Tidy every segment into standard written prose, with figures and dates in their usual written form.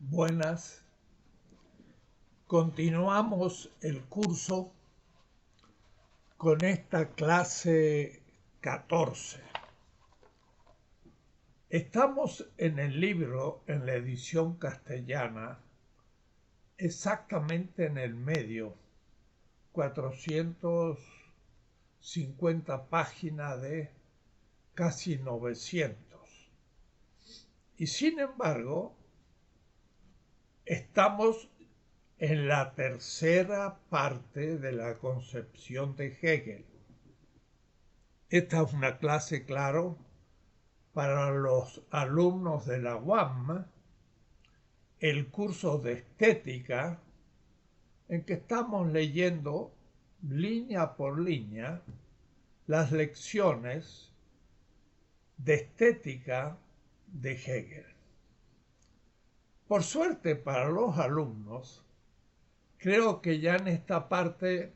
Buenas. Continuamos el curso con esta clase 14. Estamos en el libro, en la edición castellana, exactamente en el medio, 450 páginas de casi 900. Y sin embargo, estamos en la tercera parte de la concepción de Hegel. Esta es una clase, claro, para los alumnos de la UAM, el curso de estética, en que estamos leyendo línea por línea las lecciones de estética de Hegel. Por suerte para los alumnos, creo que ya en esta parte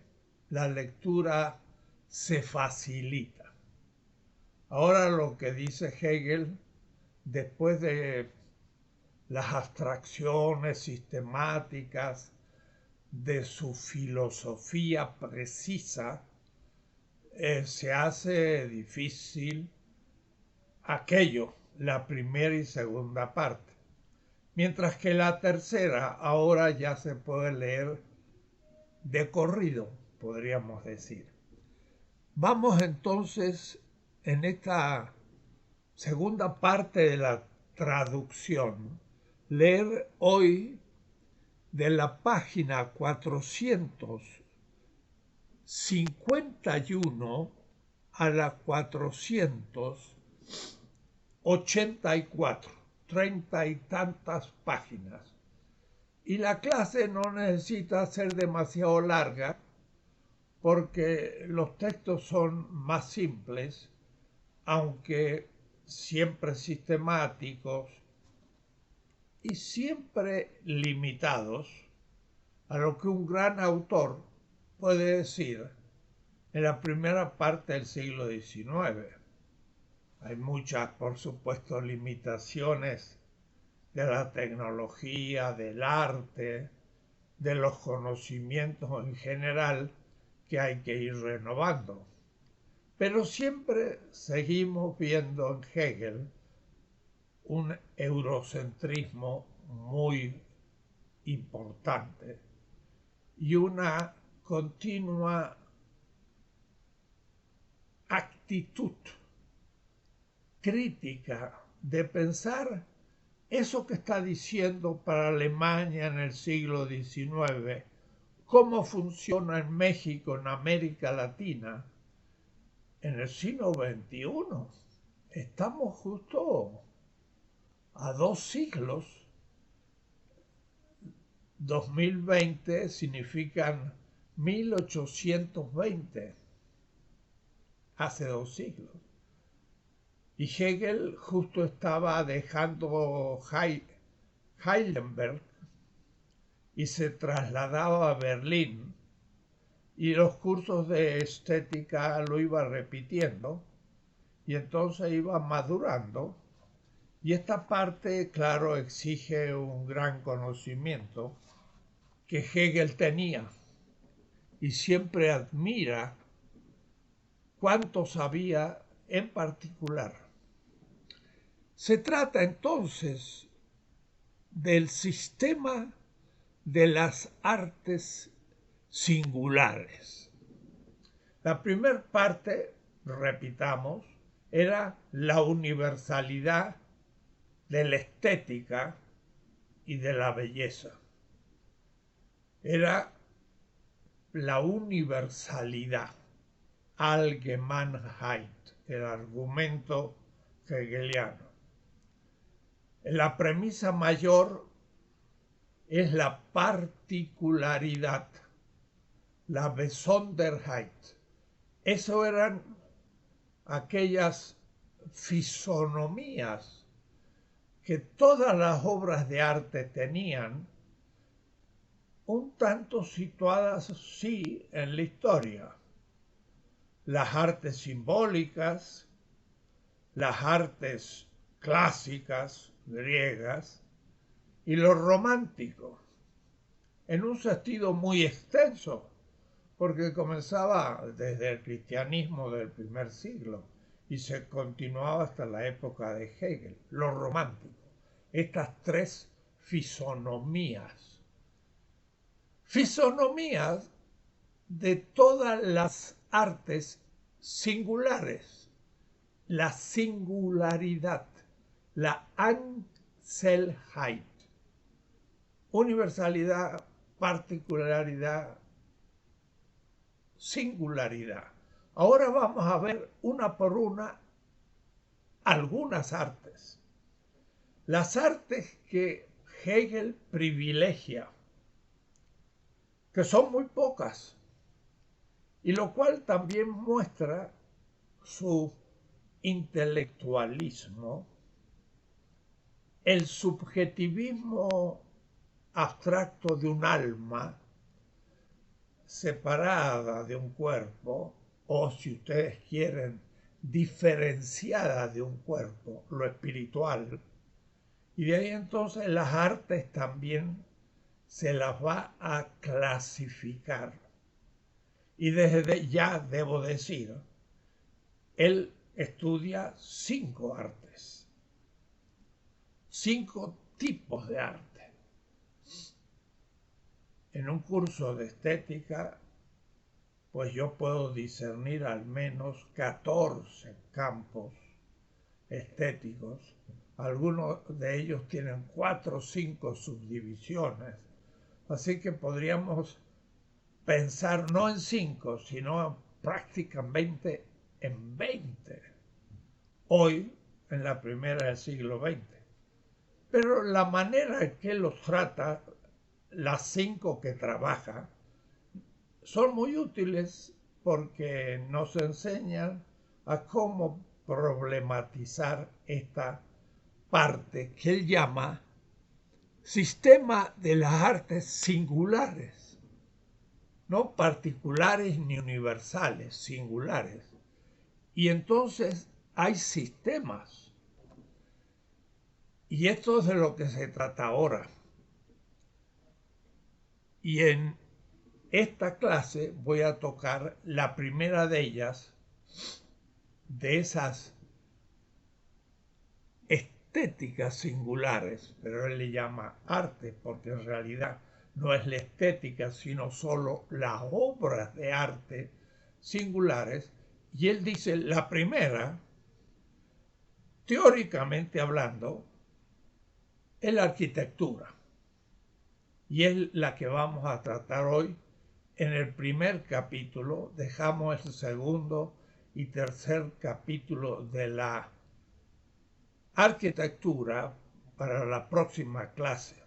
la lectura se facilita. Ahora lo que dice Hegel, después de las abstracciones sistemáticas de su filosofía precisa, se hace difícil aquello, la primera y segunda parte. Mientras que la tercera ahora ya se puede leer de corrido, podríamos decir. Vamos entonces en esta segunda parte de la traducción, leer hoy de la página 451 a la 484, 30 y tantas páginas. Y la clase no necesita ser demasiado larga porque los textos son más simples, aunque siempre sistemáticos y siempre limitados a lo que un gran autor puede decir en la primera parte del siglo XIX. Hay muchas, por supuesto, limitaciones de la tecnología, del arte, de los conocimientos en general que hay que ir renovando. Pero siempre seguimos viendo en Hegel un eurocentrismo muy importante y una continua actitud crítica de pensar eso que está diciendo para Alemania en el siglo XIX, cómo funciona en México, en América Latina, en el siglo XXI. Estamos justo a 2 siglos. 2020 significan 1820, hace 2 siglos. Y Hegel justo estaba dejando Heidelberg y se trasladaba a Berlín, y los cursos de estética lo iba repitiendo, y entonces iba madurando. Y esta parte, claro, exige un gran conocimiento que Hegel tenía, y siempre admira cuánto sabía en particular. Se trata entonces del sistema de las artes singulares. La primera parte, repitamos, era la universalidad de la estética y de la belleza. Era la universalidad, Allgemeinheit, el argumento hegeliano. La premisa mayor es la particularidad, la Besonderheit. Eso eran aquellas fisonomías que todas las obras de arte tenían, un tanto situadas, sí, en la historia. Las artes simbólicas, las artes clásicas griegas, y lo romántico, en un sentido muy extenso, porque comenzaba desde el cristianismo del primer siglo y se continuaba hasta la época de Hegel, lo romántico, estas tres fisonomías. Fisonomías de todas las artes singulares, la singularidad, la Einzelheit, universalidad, particularidad, singularidad. Ahora vamos a ver una por una algunas artes. Las artes que Hegel privilegia, que son muy pocas, y lo cual también muestra su intelectualismo, el subjetivismo abstracto de un alma separada de un cuerpo, o si ustedes quieren, diferenciada de un cuerpo, lo espiritual, y de ahí entonces las artes también se las va a clasificar. Y desde ya debo decir, él estudia 5 artes, 5 tipos de arte. En un curso de estética, pues yo puedo discernir al menos 14 campos estéticos. Algunos de ellos tienen 4 o 5 subdivisiones. Así que podríamos pensar no en 5, sino prácticamente en 20. Hoy, en la primera del siglo XX. Pero la manera en que los trata, las 5 que trabaja, son muy útiles porque nos enseñan a cómo problematizar esta parte que él llama sistema de las artes singulares, no particulares ni universales, singulares. Y entonces hay sistemas. Y esto es de lo que se trata ahora. Y en esta clase voy a tocar la primera de ellas, de esas estéticas singulares, pero él le llama arte porque en realidad no es la estética, sino solo las obras de arte singulares. Y él dice, la primera, teóricamente hablando, es la arquitectura. Y es la que vamos a tratar hoy. En el primer capítulo dejamos el segundo y tercer capítulo de la arquitectura para la próxima clase.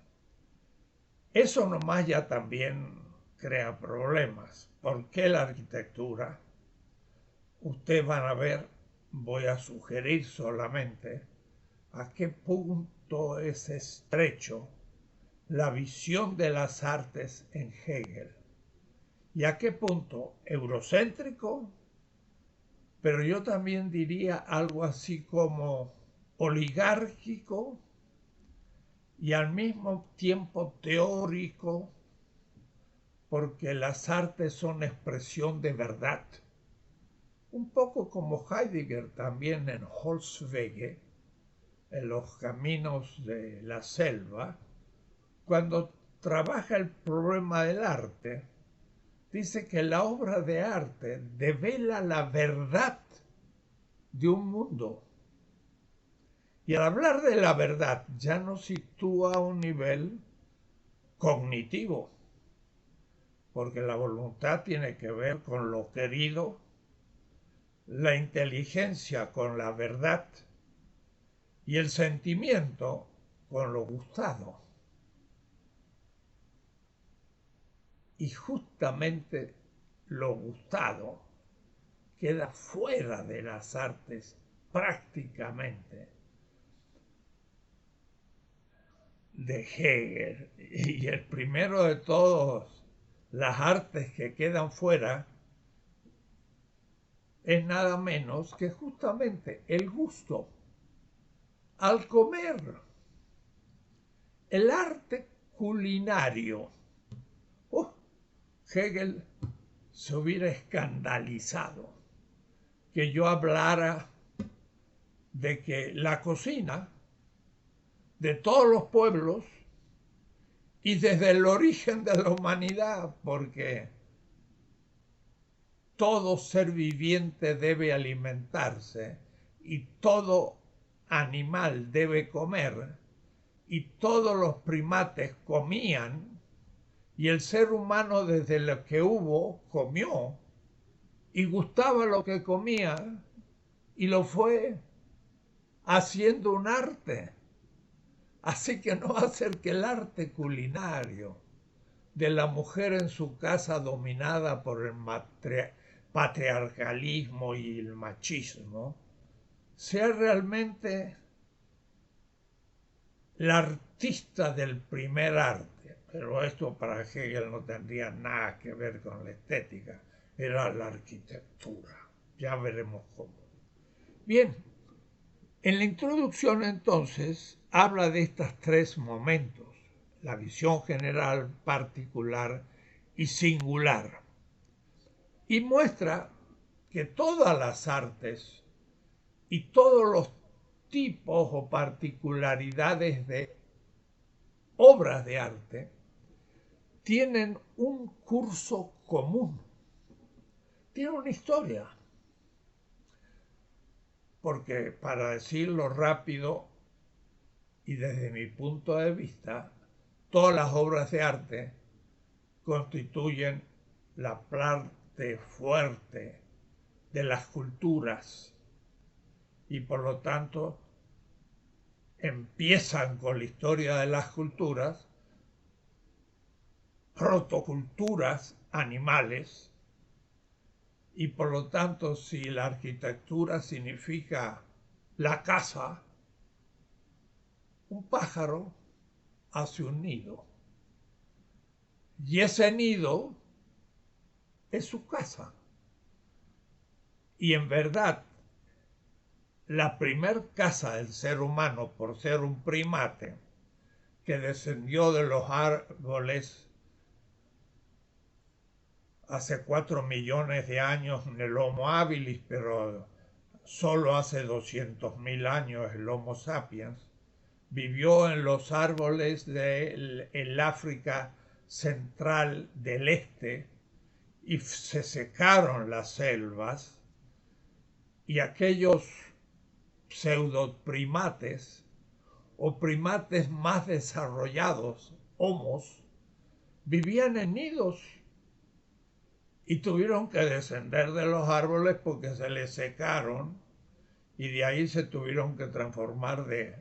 Eso nomás ya también crea problemas. ¿Por qué la arquitectura? Ustedes van a ver, voy a sugerir solamente a qué punto es estrecho la visión de las artes en Hegel. ¿Y a qué punto? Eurocéntrico, pero yo también diría algo así como oligárquico y al mismo tiempo teórico, porque las artes son expresión de verdad. Un poco como Heidegger también en Holzwege, en los caminos de la selva, cuando trabaja el problema del arte, dice que la obra de arte devela la verdad de un mundo. Y al hablar de la verdad ya nos sitúa a un nivel cognitivo, porque la voluntad tiene que ver con lo querido, la inteligencia con la verdad y el sentimiento con lo gustado. Y justamente lo gustado queda fuera de las artes prácticamente de Hegel. Y el primero de todos las artes que quedan fuera es nada menos que justamente el gusto. Al comer, El arte culinario. Hegel se hubiera escandalizado que yo hablara de que la cocina de todos los pueblos y desde el origen de la humanidad, porque todo ser viviente debe alimentarse y todo animal debe comer, y todos los primates comían, y el ser humano desde lo que hubo comió y gustaba lo que comía y lo fue haciendo un arte. Así que no va a ser que el arte culinario de la mujer en su casa dominada por el patriarcalismo y el machismo sea realmente la artista del primer arte. Pero esto para Hegel no tendría nada que ver con la estética, era la arquitectura. Ya veremos cómo. Bien, en la introducción entonces habla de estos tres momentos: la visión general, particular y singular, y muestra que todas las artes y todos los tipos o particularidades de obras de arte tienen un curso común, tienen una historia. Porque, para decirlo rápido y desde mi punto de vista, todas las obras de arte constituyen la parte fuerte de las culturas y por lo tanto empiezan con la historia de las culturas, protoculturas animales, y por lo tanto si la arquitectura significa la casa, un pájaro hace un nido y ese nido es su casa. Y en verdad, la primer casa del ser humano, por ser un primate que descendió de los árboles hace 4 millones de años en el Homo habilis, pero solo hace 200.000 años el Homo sapiens, vivió en los árboles del África central del este y se secaron las selvas, y aquellos pseudoprimates o primates más desarrollados, homos, vivían en nidos y tuvieron que descender de los árboles porque se les secaron, y de ahí se tuvieron que transformar de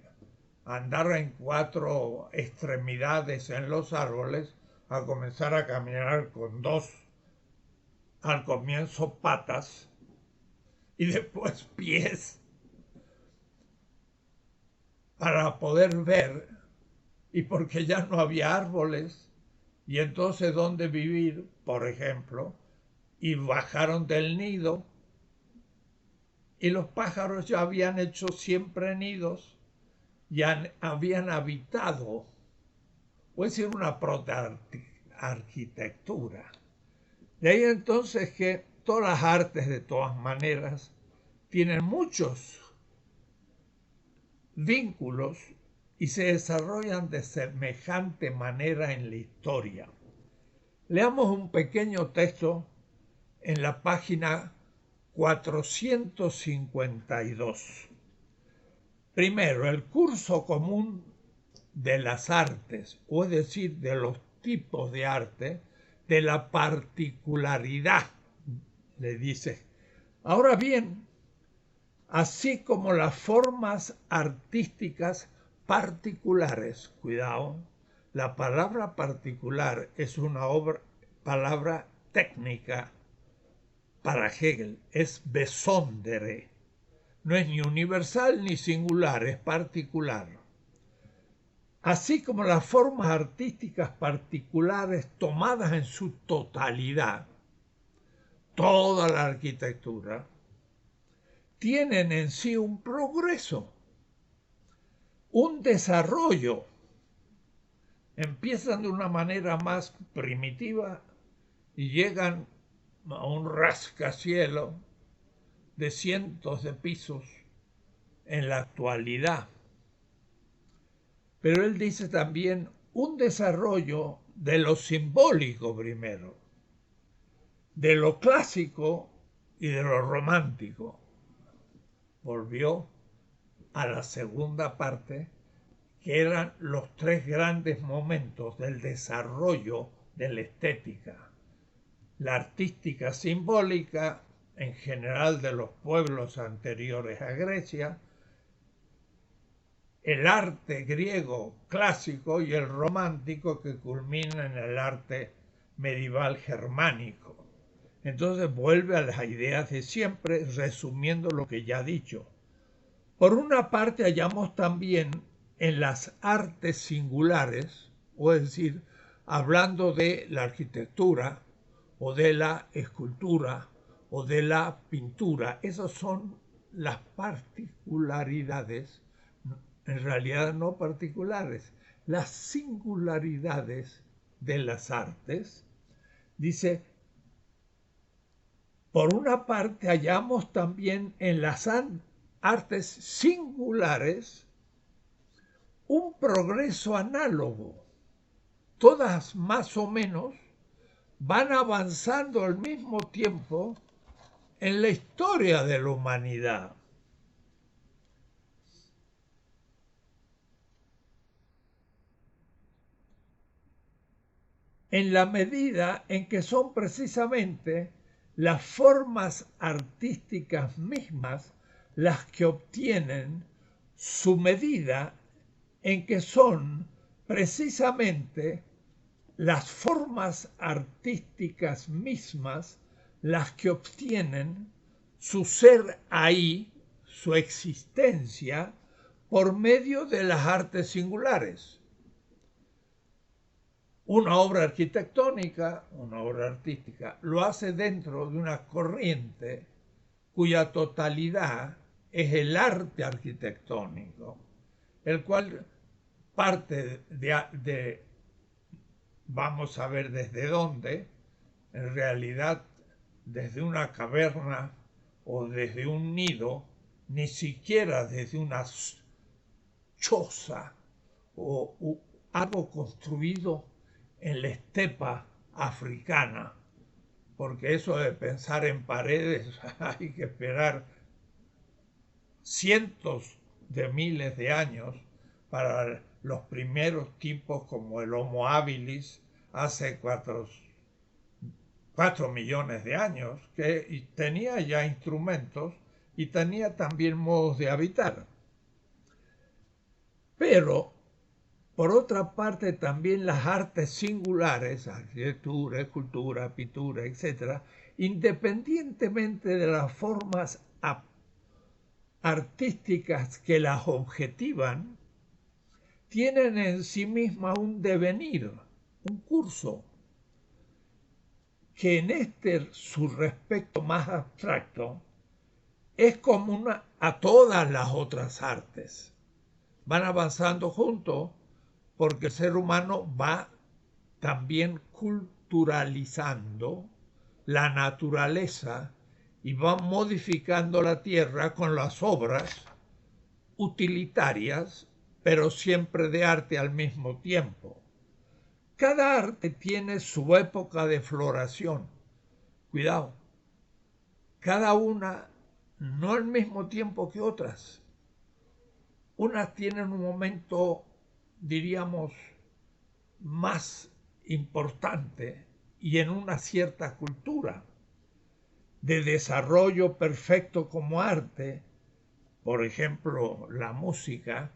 andar en 4 extremidades en los árboles a comenzar a caminar con 2, al comienzo patas y después pies, para poder ver, y porque ya no había árboles y entonces dónde vivir, por ejemplo, y bajaron del nido, y los pájaros ya habían hecho siempre nidos, ya habían habitado, puede decir, una proto-arquitectura. De ahí entonces que todas las artes, de todas maneras, tienen muchos vínculos y se desarrollan de semejante manera en la historia. Leamos un pequeño texto en la página 452. Primero, el curso común de las artes, o es decir, de los tipos de arte, de la particularidad, le dice. Ahora bien, así como las formas artísticas particulares, cuidado, la palabra particular es una palabra técnica para Hegel, es besondere, no es ni universal ni singular, es particular. Así como las formas artísticas particulares tomadas en su totalidad, toda la arquitectura, tienen en sí un progreso, un desarrollo, Empiezan de una manera más primitiva y llegan a un rascacielos de cientos de pisos en la actualidad. Pero él dice también un desarrollo de lo simbólico primero, de lo clásico y de lo romántico. Volvió a la segunda parte, que eran los tres grandes momentos del desarrollo de la estética. La artística simbólica, en general de los pueblos anteriores a Grecia, el arte griego clásico y el romántico que culmina en el arte medieval germánico. Entonces vuelve a las ideas de siempre, resumiendo lo que ya he dicho. Por una parte hallamos también en las artes singulares, o es decir, hablando de la arquitectura o de la escultura o de la pintura, esas son las particularidades, en realidad no particulares, las singularidades de las artes. Dice, por una parte hallamos también en las artes singulares un progreso análogo. Todas más o menos van avanzando al mismo tiempo en la historia de la humanidad. En la medida en que son precisamente las formas artísticas mismas las que obtienen su medida, en que son precisamente las formas artísticas mismas las que obtienen su ser ahí, su existencia, por medio de las artes singulares. Una obra arquitectónica, una obra artística, lo hace dentro de una corriente cuya totalidad es el arte arquitectónico, el cual parte de vamos a ver desde dónde, en realidad desde una caverna o desde un nido, ni siquiera desde una choza o algo construido en la estepa africana, porque eso de pensar en paredes hay que esperar cientos de miles de años para los primeros tipos como el Homo habilis hace 4 millones de años, que tenía ya instrumentos y tenía también modos de habitar. Pero, por otra parte, también las artes singulares, arquitectura, escultura, pintura, etc., independientemente de las formas artísticas que las objetivan, tienen en sí misma un devenir, un curso, que en su respecto más abstracto es común a todas las otras artes. Van avanzando juntos porque el ser humano va también culturalizando la naturaleza y va modificando la tierra con las obras utilitarias, pero siempre de arte al mismo tiempo. Cada arte tiene su época de floración. Cuidado, cada una no al mismo tiempo que otras. Unas tienen un momento, diríamos, más importante y en una cierta cultura de desarrollo perfecto como arte. Por ejemplo, la música,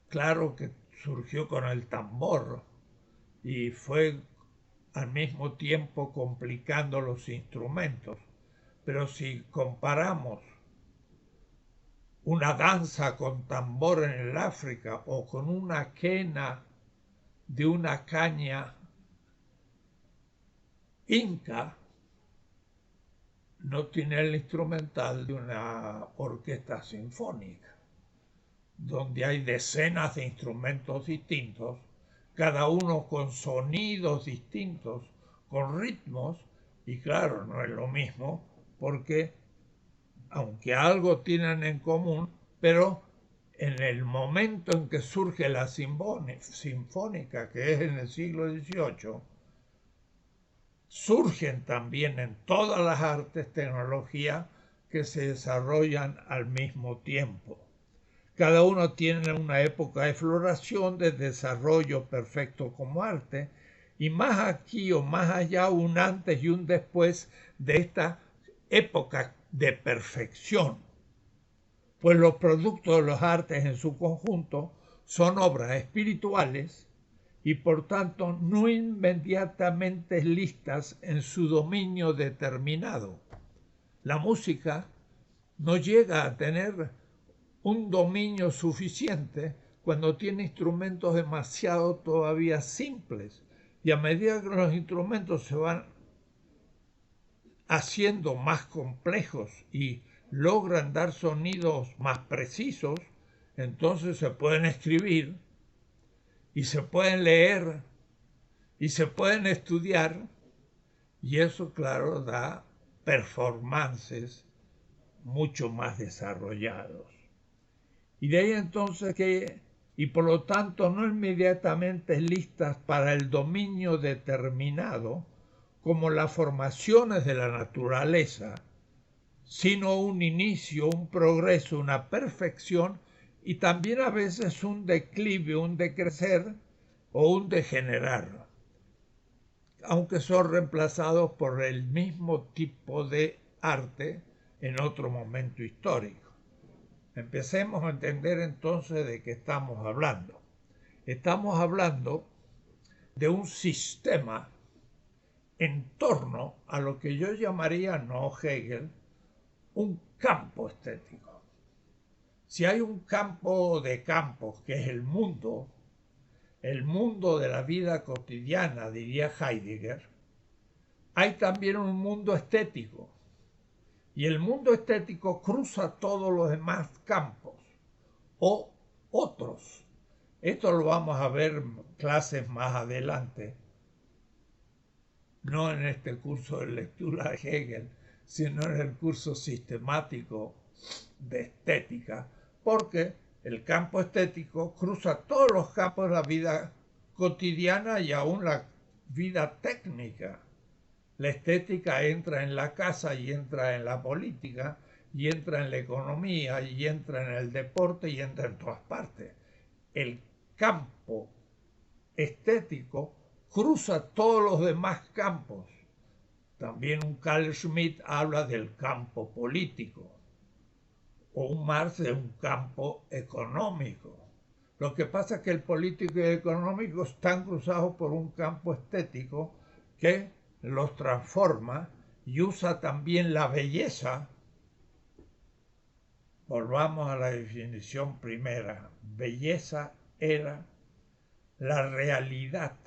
claro que surgió con el tambor y fue al mismo tiempo complicando los instrumentos. Pero si comparamos una danza con tambor en el África o con una quena de una caña inca, no tiene el instrumental de una orquesta sinfónica, donde hay decenas de instrumentos distintos cada uno con sonidos distintos, con ritmos, y claro, no es lo mismo, porque aunque algo tienen en común, pero en el momento en que surge la sinfónica, que es en el siglo XVIII, surgen también en todas las artes tecnologías que se desarrollan al mismo tiempo. Cada uno tiene una época de floración, de desarrollo perfecto como arte, y más aquí o más allá un antes y un después de esta época de perfección. Pues los productos de los artes en su conjunto son obras espirituales y por tanto no inmediatamente listas en su dominio determinado. La música no llega a tener un dominio suficiente cuando tiene instrumentos demasiado todavía simples, y a medida que los instrumentos se van haciendo más complejos y logran dar sonidos más precisos, entonces se pueden escribir y se pueden leer y se pueden estudiar, y eso claro da performances mucho más desarrollados. Y de ahí entonces que, y por lo tanto no inmediatamente listas para el dominio determinado, como las formaciones de la naturaleza, sino un inicio, un progreso, una perfección y también a veces un declive, un decrecer o un degenerar, aunque son reemplazados por el mismo tipo de arte en otro momento histórico. Empecemos a entender entonces de qué estamos hablando. Estamos hablando de un sistema en torno a lo que yo llamaría, no Hegel, un campo estético. Si hay un campo de campos que es el mundo de la vida cotidiana, diría Heidegger, hay también un mundo estético. Y el mundo estético cruza todos los demás campos o otros. Esto lo vamos a ver en clases más adelante, no en este curso de lectura de Hegel, sino en el curso sistemático de estética, porque el campo estético cruza todos los campos de la vida cotidiana y aún la vida técnica. La estética entra en la casa y entra en la política y entra en la economía y entra en el deporte y entra en todas partes. El campo estético cruza todos los demás campos. También un Carl Schmitt habla del campo político o un Marx de un campo económico. Lo que pasa es que el político y el económico están cruzados por un campo estético que los transforma y usa también la belleza. Volvamos a la definición primera. Belleza era la realidad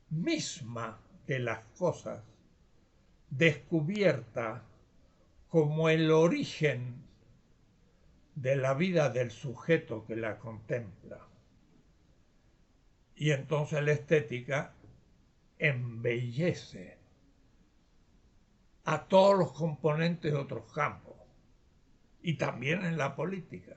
misma de las cosas, descubierta como el origen de la vida del sujeto que la contempla. Y entonces la estética embellece a todos los componentes de otros campos y también en la política.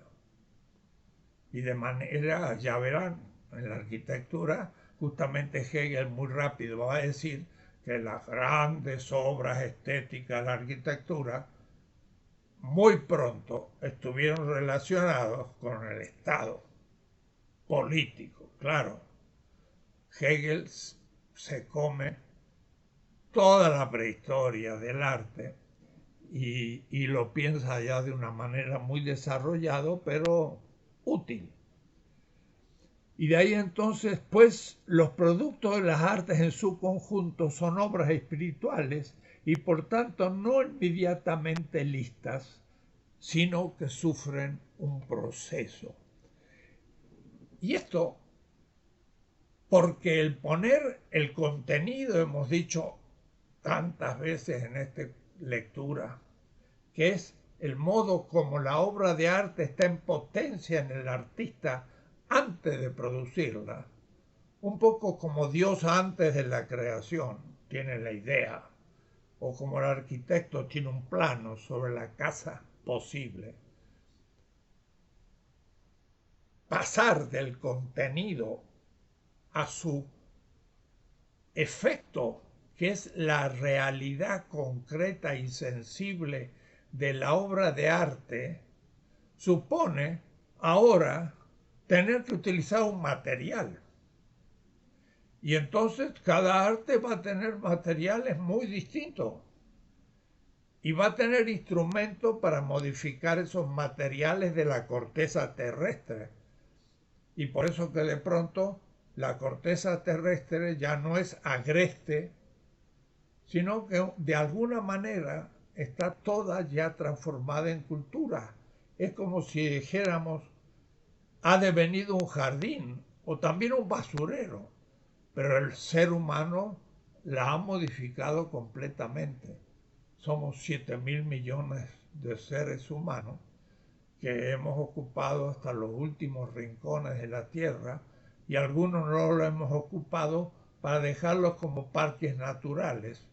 Y de manera, ya verán, en la arquitectura, justamente Hegel muy rápido va a decir que las grandes obras estéticas de la arquitectura muy pronto estuvieron relacionados con el Estado político. Claro, Hegel se come toda la prehistoria del arte y lo piensa ya de una manera muy desarrollado, pero útil. Y de ahí entonces, pues, los productos de las artes en su conjunto son obras espirituales y por tanto no inmediatamente listas, sino que sufren un proceso. Y esto porque el poner el contenido, hemos dicho tantas veces en esta lectura, que es el modo como la obra de arte está en potencia en el artista antes de producirla, un poco como Dios antes de la creación tiene la idea, o como el arquitecto tiene un plano sobre la casa posible. Pasar del contenido a su efecto, que es la realidad concreta y sensible de la obra de arte, supone ahora tener que utilizar un material. Y entonces cada arte va a tener materiales muy distintos y va a tener instrumentos para modificar esos materiales de la corteza terrestre. Y por eso que de pronto la corteza terrestre ya no es agreste, sino que de alguna manera está toda ya transformada en cultura. Es como si dijéramos, ha devenido un jardín o también un basurero, pero el ser humano la ha modificado completamente. Somos 7.000 millones de seres humanos que hemos ocupado hasta los últimos rincones de la Tierra y algunos no lo hemos ocupado para dejarlos como parques naturales.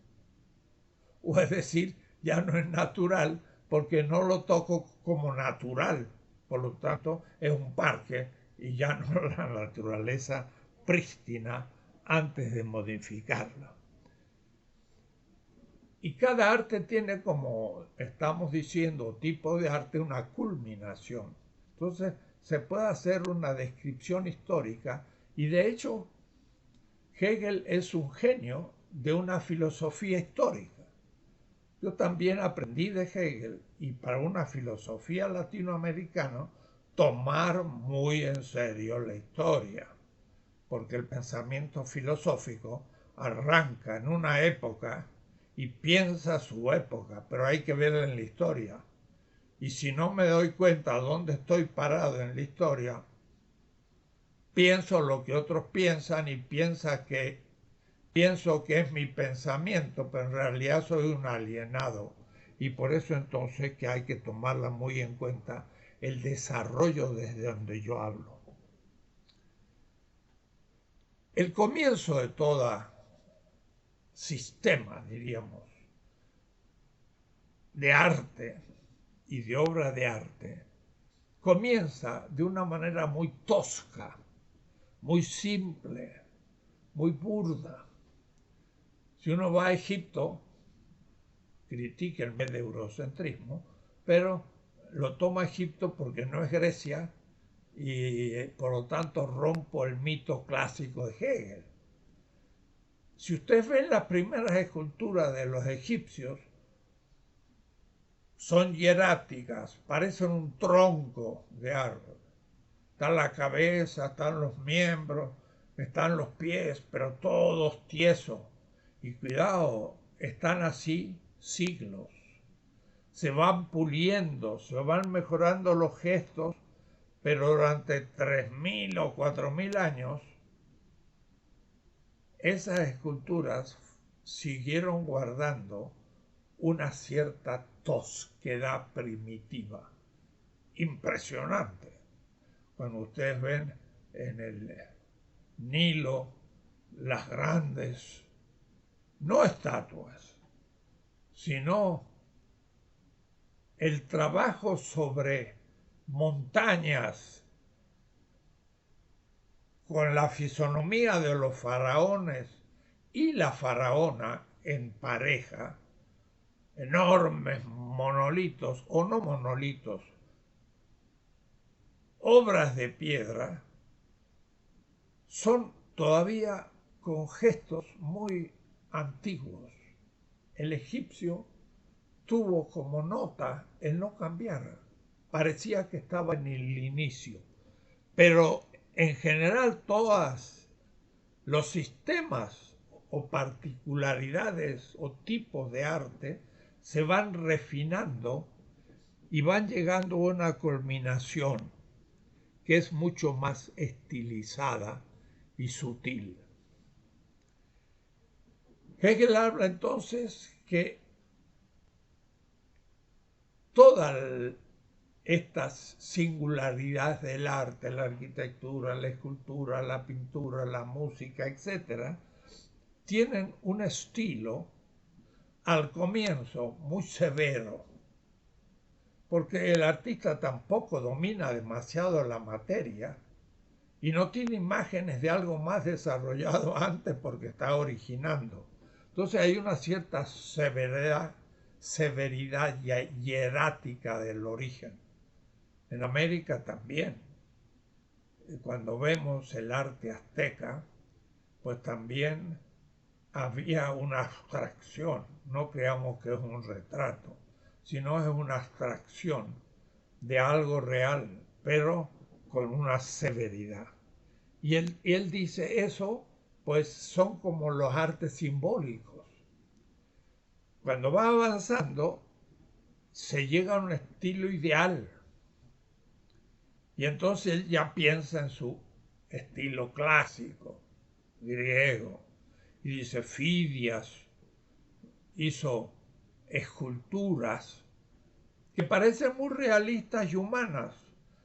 O es decir, ya no es natural porque no lo toco como natural. Por lo tanto, es un parque y ya no la naturaleza prístina antes de modificarla. Y cada arte tiene, como estamos diciendo, tipo de arte, una culminación. Entonces, se puede hacer una descripción histórica y de hecho, Hegel es un genio de una filosofía histórica. Yo también aprendí de Hegel y para una filosofía latinoamericana tomar muy en serio la historia, porque el pensamiento filosófico arranca en una época y piensa su época, pero hay que verla en la historia. Y si no me doy cuenta dónde estoy parado en la historia, pienso lo que otros piensan y pienso que es mi pensamiento, pero en realidad soy un alienado. Y por eso entonces que hay que tomarla muy en cuenta el desarrollo desde donde yo hablo. El comienzo de todo sistema, diríamos, de arte y de obra de arte, comienza de una manera muy tosca, muy simple, muy burda. Si uno va a Egipto, critíquenme el eurocentrismo, pero lo toma Egipto porque no es Grecia y por lo tanto rompo el mito clásico de Hegel. Si ustedes ven las primeras esculturas de los egipcios, son hieráticas, parecen un tronco de árbol. Está la cabeza, están los miembros, están los pies, pero todos tiesos. Y cuidado, están así siglos. Se van puliendo, se van mejorando los gestos, pero durante 3.000 o 4.000 años, esas esculturas siguieron guardando una cierta tosquedad primitiva, impresionante. Cuando ustedes ven en el Nilo las grandes, no estatuas, sino el trabajo sobre montañas con la fisonomía de los faraones y la faraona en pareja, enormes monolitos o no monolitos, obras de piedra, son todavía con gestos muy antiguos. El egipcio tuvo como nota el no cambiar. Parecía que estaba en el inicio. Pero en general todos los sistemas o particularidades o tipos de arte se van refinando y van llegando a una culminación que es mucho más estilizada y sutil. Hegel habla entonces que todo estas singularidades del arte, la arquitectura, la escultura, la pintura, la música, etc., tienen un estilo al comienzo muy severo, porque el artista tampoco domina demasiado la materia y no tiene imágenes de algo más desarrollado antes porque está originando. Entonces hay una cierta severidad hierática del origen. En América también. Cuando vemos el arte azteca, pues también había una abstracción. No creamos que es un retrato, sino es una abstracción de algo real, pero con una severidad. Y él dice eso, pues son como los artes simbólicos. Cuando va avanzando, se llega a un estilo ideal. Y entonces él ya piensa en su estilo clásico, griego. Y dice, Fidias hizo esculturas que parecen muy realistas y humanas,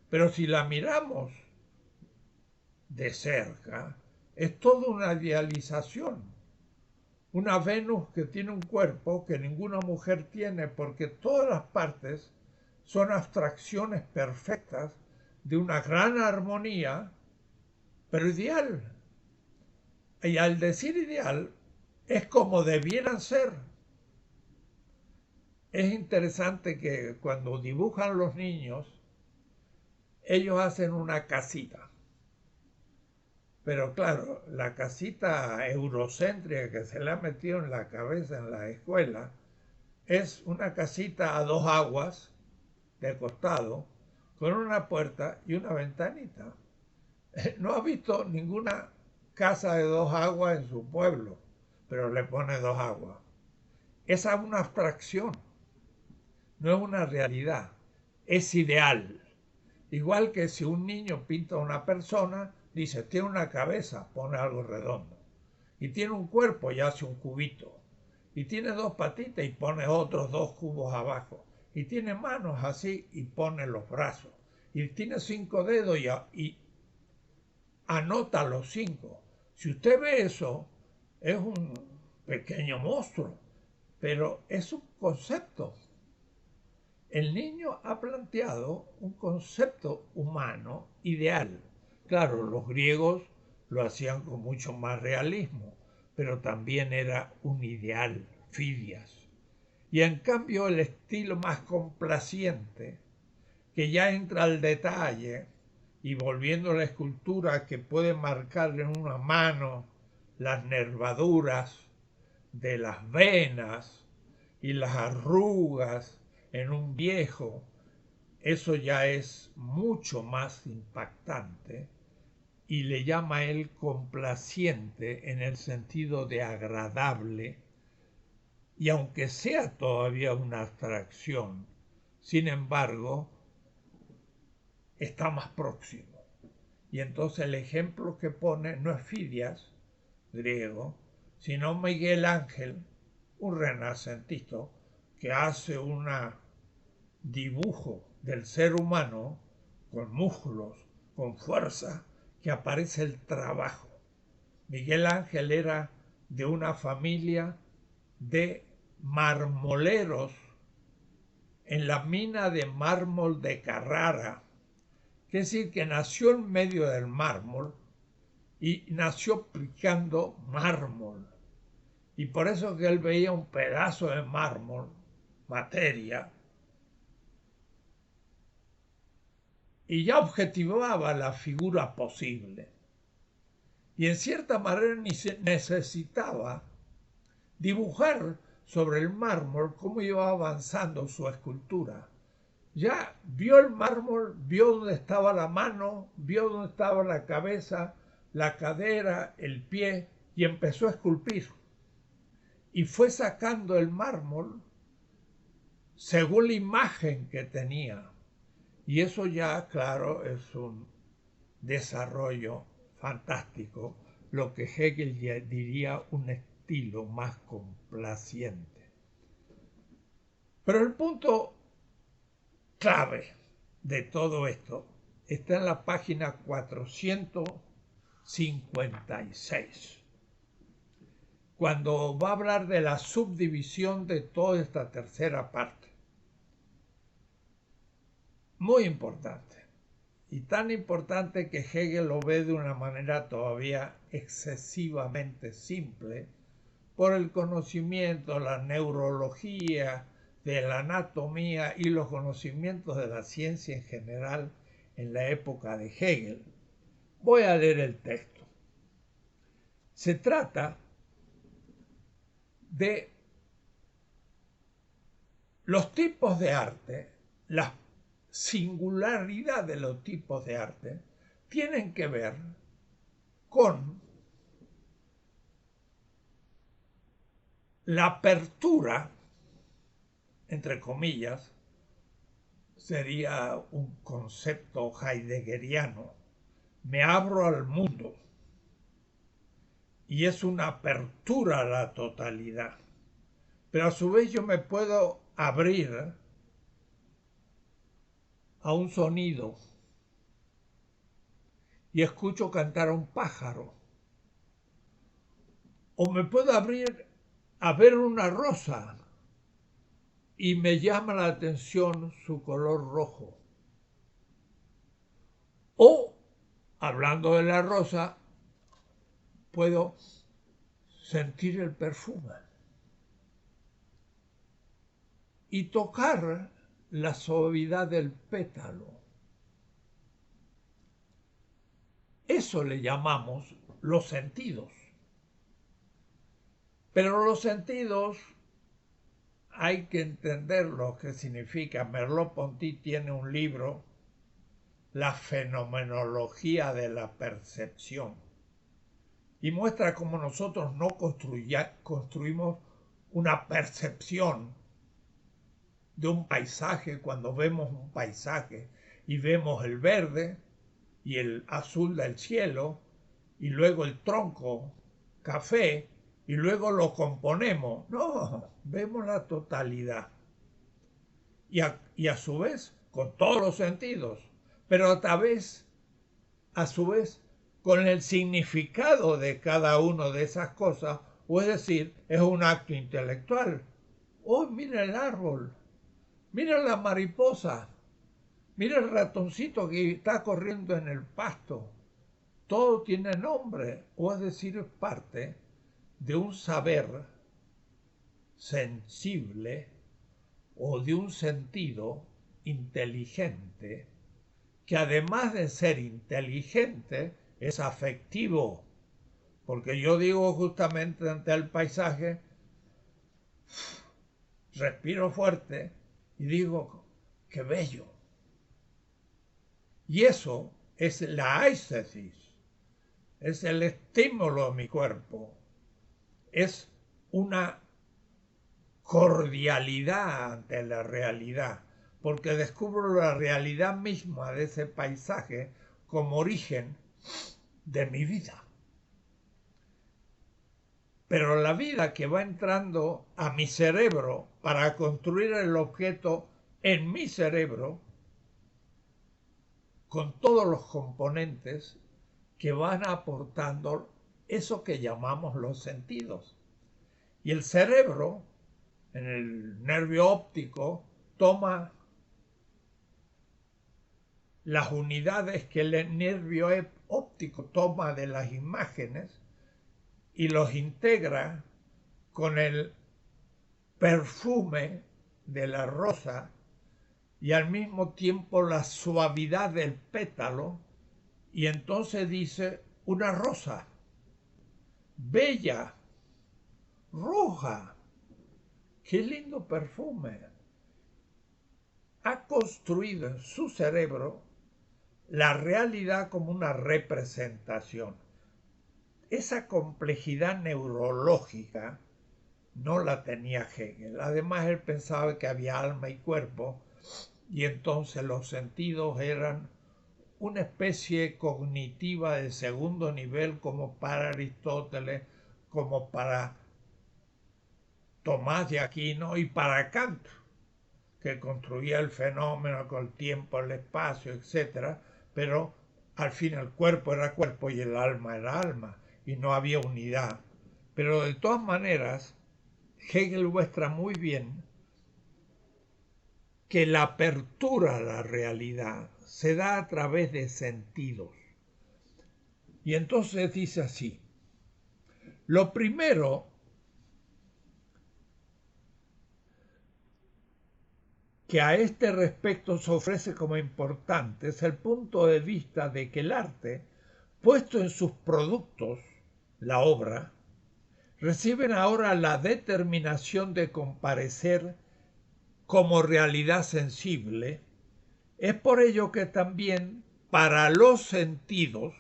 pero si la miramos de cerca, es toda una idealización. Una Venus que tiene un cuerpo que ninguna mujer tiene, porque todas las partes son abstracciones perfectas de una gran armonía, pero ideal. Y al decir ideal, es como debieran ser. Es interesante que cuando dibujan los niños, ellos hacen una casita. Pero claro, la casita eurocéntrica que se le ha metido en la cabeza en la escuela es una casita a dos aguas de costado, con una puerta y una ventanita. No ha visto ninguna casa de dos aguas en su pueblo, pero le pone dos aguas. Esa es una abstracción, no es una realidad, es ideal. Igual que si un niño pinta a una persona, dice, tiene una cabeza, pone algo redondo. Y tiene un cuerpo y hace un cubito. Y tiene dos patitas y pone otros dos cubos abajo. Y tiene manos así y pone los brazos. Y tiene 5 dedos y anota los 5. Si usted ve eso, es un pequeño monstruo, pero es un concepto. El niño ha planteado un concepto humano ideal. Claro, los griegos lo hacían con mucho más realismo, pero también era un ideal, Fidias. Y en cambio el estilo más complaciente, que ya entra al detalle, y volviendo a la escultura que puede marcar en una mano las nervaduras de las venas y las arrugas en un viejo, eso ya es mucho más impactante y le llama él complaciente en el sentido de agradable, y aunque sea todavía una abstracción, sin embargo, está más próximo. Y entonces el ejemplo que pone no es Fidias, griego, sino Miguel Ángel, un renacentista, que hace un dibujo del ser humano con músculos, con fuerza, que aparece el trabajo. Miguel Ángel era de una familia de marmoleros en la mina de mármol de Carrara, que es decir, que nació en medio del mármol y nació picando mármol. Y por eso que él veía un pedazo de mármol, materia, y ya objetivaba la figura posible. Y en cierta manera necesitaba dibujar sobre el mármol cómo iba avanzando su escultura. Ya vio el mármol, vio dónde estaba la mano, vio dónde estaba la cabeza, la cadera, el pie, y empezó a esculpir. Y fue sacando el mármol según la imagen que tenía. Y eso ya, claro, es un desarrollo fantástico, lo que Hegel diría un estilo más complaciente. Pero el punto clave de todo esto está en la página 456, cuando va a hablar de la subdivisión de toda esta tercera parte. Muy importante. Y tan importante que Hegel lo ve de una manera todavía excesivamente simple por el conocimiento, la neurología, de la anatomía y los conocimientos de la ciencia en general en la época de Hegel. Voy a leer el texto. Se trata de los tipos de arte, la singularidad de los tipos de arte, tienen que ver con la apertura, entre comillas, sería un concepto heideggeriano. Me abro al mundo y es una apertura a la totalidad. Pero a su vez yo me puedo abrir a un sonido y escucho cantar a un pájaro. O me puedo abrir a ver una rosa y me llama la atención su color rojo. O, hablando de la rosa, puedo sentir el perfume y tocar la suavidad del pétalo. Eso le llamamos los sentidos. Pero los sentidos hay que entender lo que significa. Merleau-Ponty tiene un libro, La fenomenología de la percepción, y muestra cómo nosotros no construimos una percepción de un paisaje cuando vemos un paisaje y vemos el verde y el azul del cielo y luego el tronco café y luego lo componemos. No, vemos la totalidad. Y a su vez con todos los sentidos, pero a su vez con el significado de cada una de esas cosas, o es decir, es un acto intelectual. Oh, mira el árbol, mira la mariposa, mira el ratoncito que está corriendo en el pasto. Todo tiene nombre, o es decir, es parte de un saber sensible o de un sentido inteligente, que además de ser inteligente, es afectivo. Porque yo digo justamente ante el paisaje, respiro fuerte y digo, qué bello. Y eso es la éxtasis, es el estímulo de mi cuerpo, es una cordialidad ante la realidad, porque descubro la realidad misma de ese paisaje como origen de mi vida. Pero la vida que va entrando a mi cerebro para construir el objeto en mi cerebro, con todos los componentes que van aportando eso que llamamos los sentidos. Y el cerebro, en el nervio óptico, toma las unidades que el nervio óptico toma de las imágenes y los integra con el perfume de la rosa y al mismo tiempo la suavidad del pétalo, y entonces dice una rosa bella, roja, qué lindo perfume. Ha construido en su cerebro la realidad como una representación. Esa complejidad neurológica no la tenía Hegel. Además, él pensaba que había alma y cuerpo, y entonces los sentidos eran una especie cognitiva de segundo nivel, como para Aristóteles, como para Tomás de Aquino y para Kant. que construía el fenómeno con el tiempo, el espacio, etc. Pero al fin el cuerpo era cuerpo y el alma era alma, y no había unidad. Pero de todas maneras, Hegel muestra muy bien que la apertura a la realidad se da a través de sentidos. Y entonces dice así: lo primero que a este respecto se ofrece como importante es el punto de vista de que el arte, puesto en sus productos, la obra, reciben ahora la determinación de comparecer como realidad sensible. Es por ello que también para los sentidos,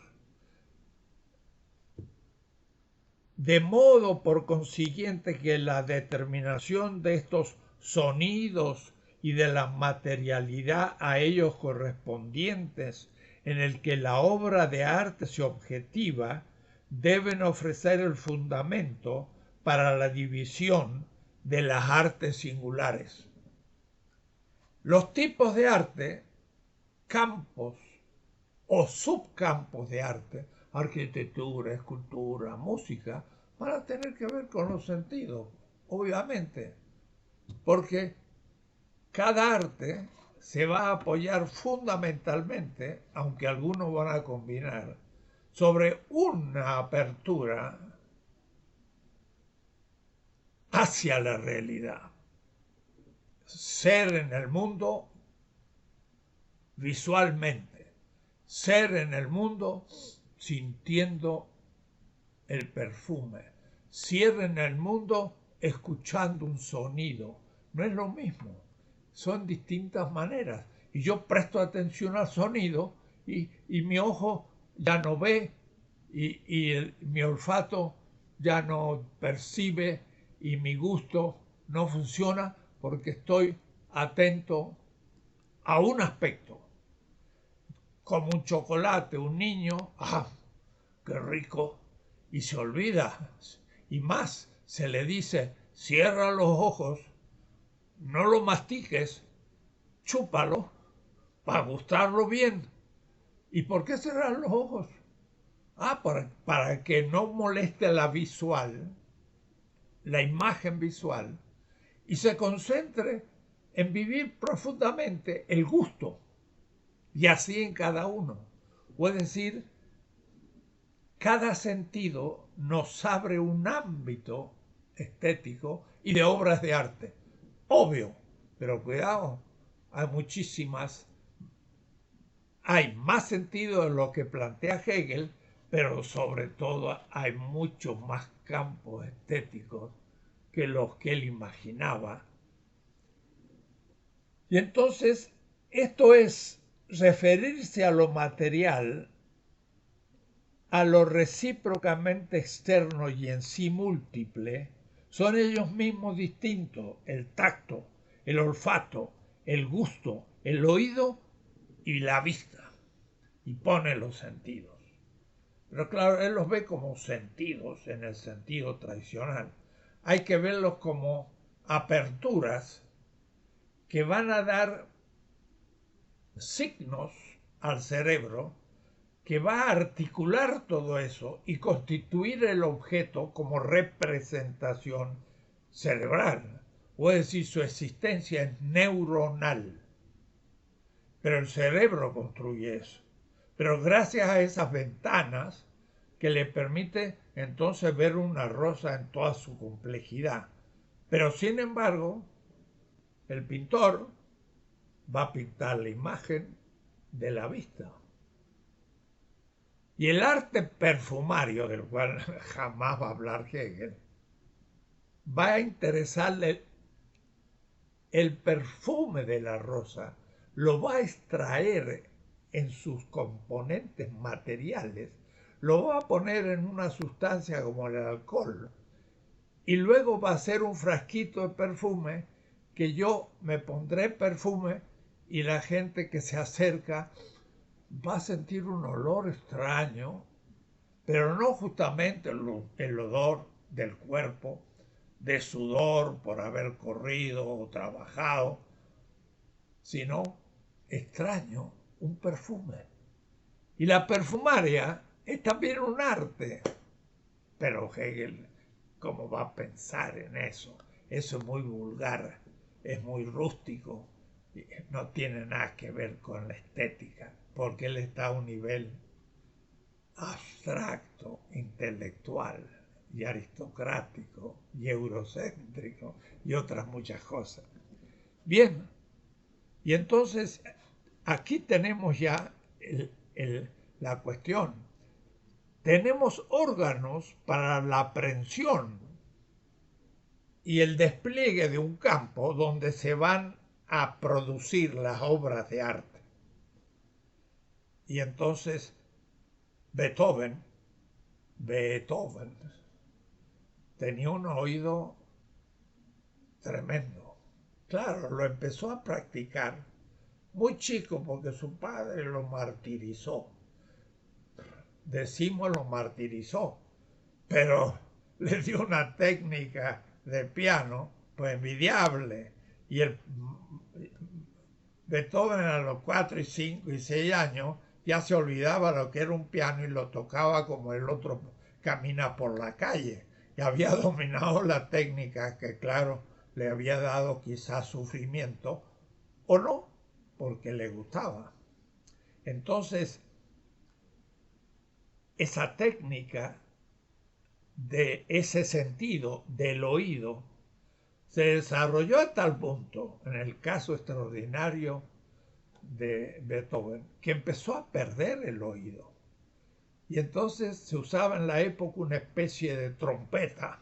de modo por consiguiente que la determinación de estos sonidos y de la materialidad a ellos correspondientes en el que la obra de arte se objetiva, deben ofrecer el fundamento para la división de las artes singulares. Los tipos de arte, campos o subcampos de arte, arquitectura, escultura, música, van a tener que ver con los sentidos, obviamente, porque cada arte se va a apoyar fundamentalmente, aunque algunos van a combinar, sobre una apertura hacia la realidad. Ser en el mundo visualmente, ser en el mundo sintiendo el perfume, ser en el mundo escuchando un sonido. No es lo mismo, son distintas maneras. Y yo presto atención al sonido y mi ojo ya no ve y mi olfato ya no percibe y mi gusto no funciona porque estoy atento a un aspecto. Como un chocolate, un niño, ¡ah, qué rico! Y se olvida. Y más, se le dice, cierra los ojos, no lo mastiques, chúpalo para gustarlo bien. ¿Y por qué cerrar los ojos? Para que no moleste la visual, la imagen visual, y se concentre en vivir profundamente el gusto, y así en cada uno. Es decir, cada sentido nos abre un ámbito estético y de obras de arte. Obvio, pero cuidado, hay muchísimas, hay más sentido de lo que plantea Hegel, pero sobre todo hay muchos más campos estéticos que los que él imaginaba. Y entonces, esto es referirse a lo material, a lo recíprocamente externo y en sí múltiple, son ellos mismos distintos: el tacto, el olfato, el gusto, el oído y la vista. Y pone los sentidos. Pero claro, él los ve como sentidos en el sentido tradicional. Hay que verlos como aperturas que van a dar signos al cerebro, que va a articular todo eso y constituir el objeto como representación cerebral. O es decir, su existencia es neuronal. Pero el cerebro construye eso. Pero gracias a esas ventanas que le permite entonces ver una rosa en toda su complejidad. Pero sin embargo, el pintor va a pintar la imagen de la vista. Y el arte perfumario, del cual jamás va a hablar Hegel, va a interesarle el perfume de la rosa, lo va a extraer en sus componentes materiales, lo va a poner en una sustancia como el alcohol y luego va a hacer un frasquito de perfume que yo me pondré perfume y la gente que se acerca va a sentir un olor extraño, pero no justamente el olor del cuerpo, de sudor por haber corrido o trabajado, sino extraño un perfume. Y la perfumaria es también un arte. Pero Hegel, ¿cómo va a pensar en eso? Eso es muy vulgar, es muy rústico, no tiene nada que ver con la estética, porque él está a un nivel abstracto, intelectual y aristocrático y eurocéntrico y otras muchas cosas. Bien, y entonces aquí tenemos ya la cuestión. Tenemos órganos para la aprehensión y el despliegue de un campo donde se van a producir las obras de arte. Y entonces Beethoven tenía un oído tremendo. Claro, lo empezó a practicar muy chico porque su padre lo martirizó. Decimos lo martirizó, pero le dio una técnica de piano pues envidiable. Y el Beethoven a los 4 y 5 y 6 años ya se olvidaba lo que era un piano y lo tocaba como el otro camina por la calle. Y había dominado la técnica que, claro, le había dado quizás sufrimiento o no, porque le gustaba. Entonces, esa técnica de ese sentido del oído se desarrolló a tal punto, en el caso extraordinario de Beethoven, que empezó a perder el oído. Y entonces se usaba en la época una especie de trompeta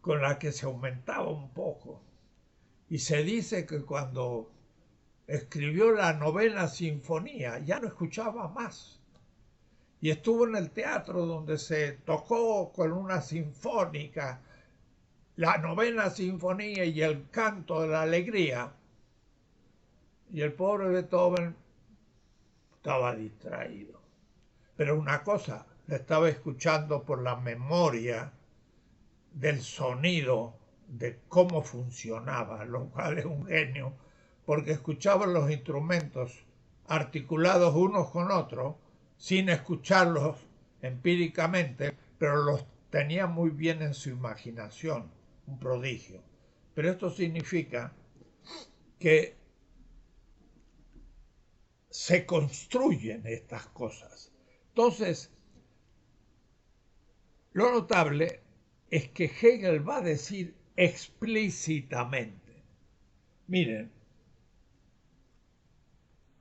con la que se aumentaba un poco. Y se dice que cuando escribió la novena sinfonía ya no escuchaba más. Y estuvo en el teatro donde se tocó con una sinfónica la novena sinfonía y el canto de la alegría. Y el pobre Beethoven estaba distraído. Pero una cosa, la estaba escuchando por la memoria del sonido, de cómo funcionaba, lo cual es un genio, porque escuchaba los instrumentos articulados unos con otros, sin escucharlos empíricamente, pero los tenía muy bien en su imaginación, un prodigio. Pero esto significa que se construyen estas cosas. Entonces, lo notable es que Hegel va a decir explícitamente, miren,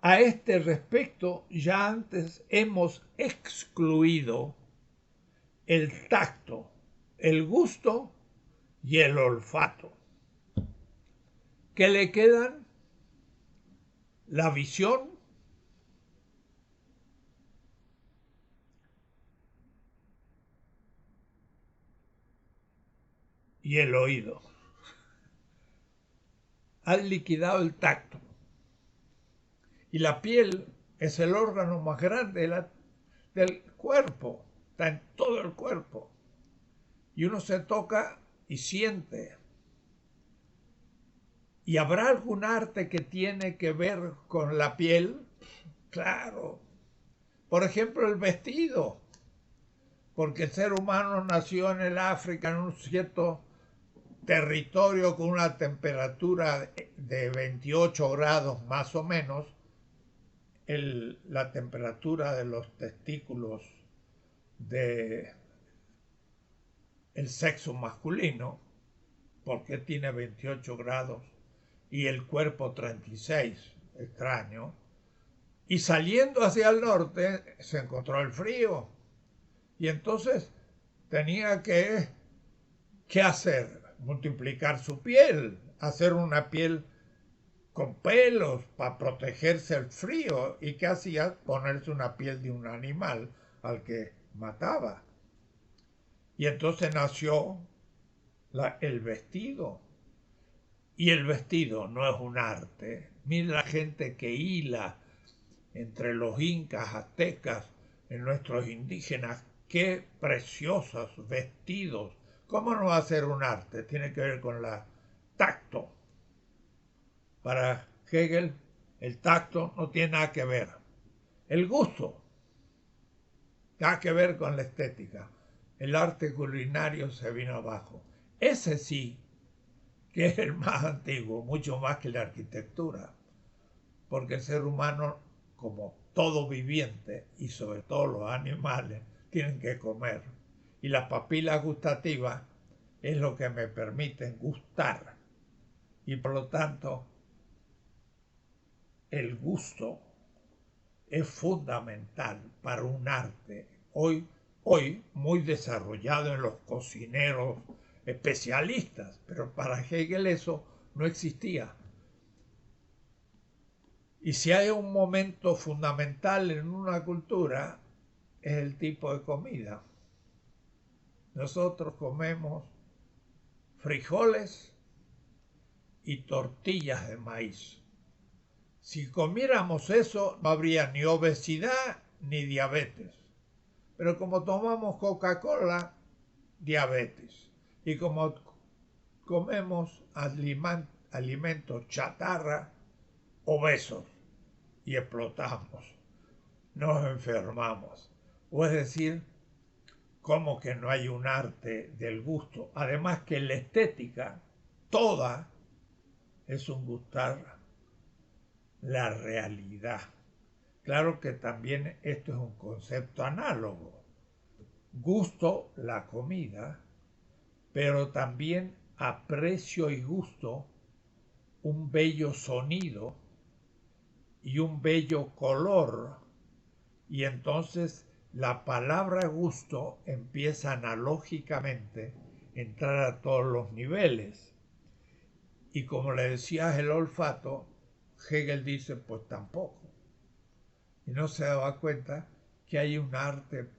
a este respecto ya antes hemos excluido el tacto, el gusto y el olfato. ¿Qué le quedan? La visión y el oído. Han liquidado el tacto. Y la piel es el órgano más grande del cuerpo, está en todo el cuerpo. Y uno se toca y siente. ¿Y habrá algún arte que tiene que ver con la piel? Claro. Por ejemplo, el vestido. Porque el ser humano nació en el África, en un cierto territorio con una temperatura de 28 grados más o menos, la temperatura de los testículos de el sexo masculino, porque tiene 28 grados y el cuerpo 36, extraño, y saliendo hacia el norte se encontró el frío y entonces tenía ¿qué hacer? Multiplicar su piel, hacer una piel con pelos para protegerse del frío. ¿Y qué hacía? Ponerse una piel de un animal al que mataba. Y entonces nació el vestido. Y el vestido no es un arte. Mira la gente que hila entre los incas, aztecas, en nuestros indígenas. Qué preciosos vestidos. ¿Cómo no va a ser un arte? Tiene que ver con el tacto. Para Hegel, el tacto no tiene nada que ver. El gusto, nada que ver con la estética. El arte culinario se vino abajo. Ese sí, que es el más antiguo, mucho más que la arquitectura, porque el ser humano, como todo viviente, y sobre todo los animales, tienen que comer. Y las papilas gustativas es lo que me permiten gustar. Y por lo tanto, el gusto es fundamental para un arte hoy muy desarrollado en los cocineros especialistas, pero para Hegel eso no existía. Y si hay un momento fundamental en una cultura, es el tipo de comida. Nosotros comemos frijoles y tortillas de maíz. Si comiéramos eso, no habría ni obesidad ni diabetes. Pero como tomamos Coca-Cola, diabetes. Y como comemos alimentos chatarra, obesos. Y explotamos. Nos enfermamos. O es decir, como que no hay un arte del gusto. Además que la estética, toda, es un gustar la realidad. Claro que también esto es un concepto análogo. Gusto la comida, pero también aprecio y gusto un bello sonido y un bello color. Y entonces la palabra gusto empieza analógicamente a entrar a todos los niveles. Y como le decías el olfato, Hegel dice, pues tampoco. Y no se daba cuenta que hay un arte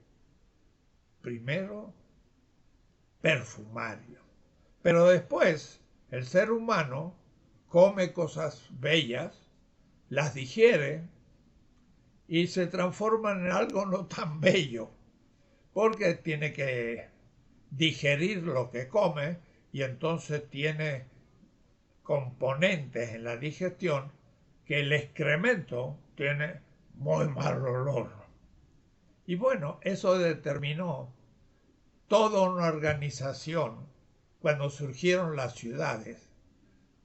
primero perfumario. Pero después el ser humano come cosas bellas, las digiere y se transforman en algo no tan bello, porque tiene que digerir lo que come y entonces tiene componentes en la digestión que el excremento tiene muy mal olor. Y bueno, eso determinó toda una organización cuando surgieron las ciudades.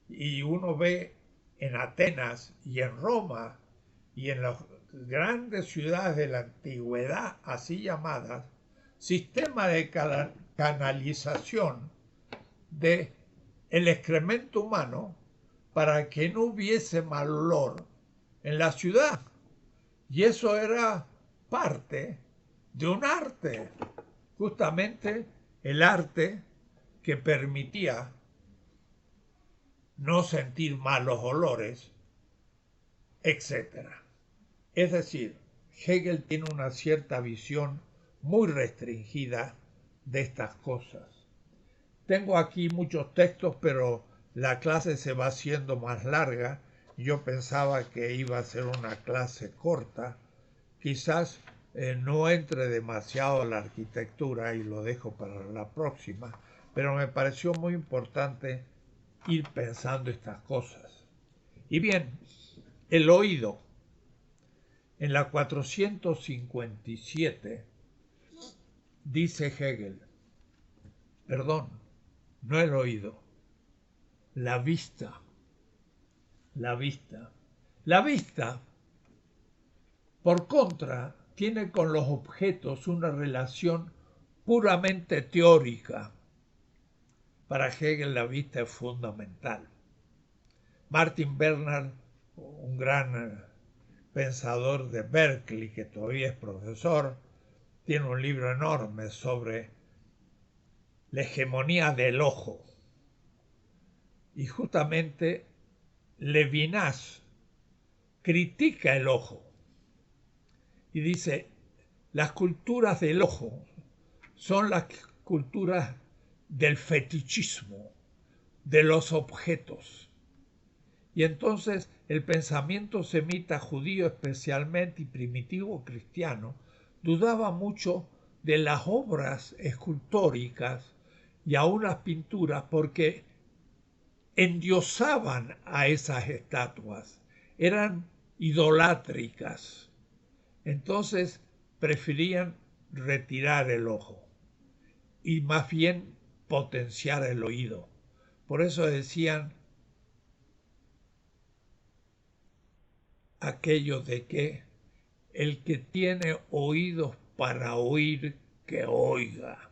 Y uno ve en Atenas y en Roma y en las grandes ciudades de la antigüedad, así llamadas, sistema de canalización de el excremento humano para que no hubiese mal olor en la ciudad. Y eso era parte de un arte, justamente el arte que permitía no sentir malos olores, etc. Es decir, Hegel tiene una cierta visión muy restringida de estas cosas. Tengo aquí muchos textos, pero la clase se va haciendo más larga. Yo pensaba que iba a ser una clase corta. Quizás no entre demasiado la arquitectura y lo dejo para la próxima, pero me pareció muy importante ir pensando estas cosas. Y bien, el oído. En la 457 dice Hegel, perdón, no el oído, la vista. La vista. La vista, por contra, tiene con los objetos una relación puramente teórica. Para Hegel la vista es fundamental. Martin Bernard, un gran pensador de Berkeley, que todavía es profesor, tiene un libro enorme sobre la hegemonía del ojo. Y justamente Levinas critica el ojo y dice, las culturas del ojo son las culturas del fetichismo, de los objetos. Y entonces el pensamiento semita judío especialmente y primitivo cristiano dudaba mucho de las obras escultóricas y aún las pinturas porque endiosaban a esas estatuas, eran idolátricas. Entonces preferían retirar el ojo y más bien potenciar el oído. Por eso decían aquello de que el que tiene oídos para oír, que oiga.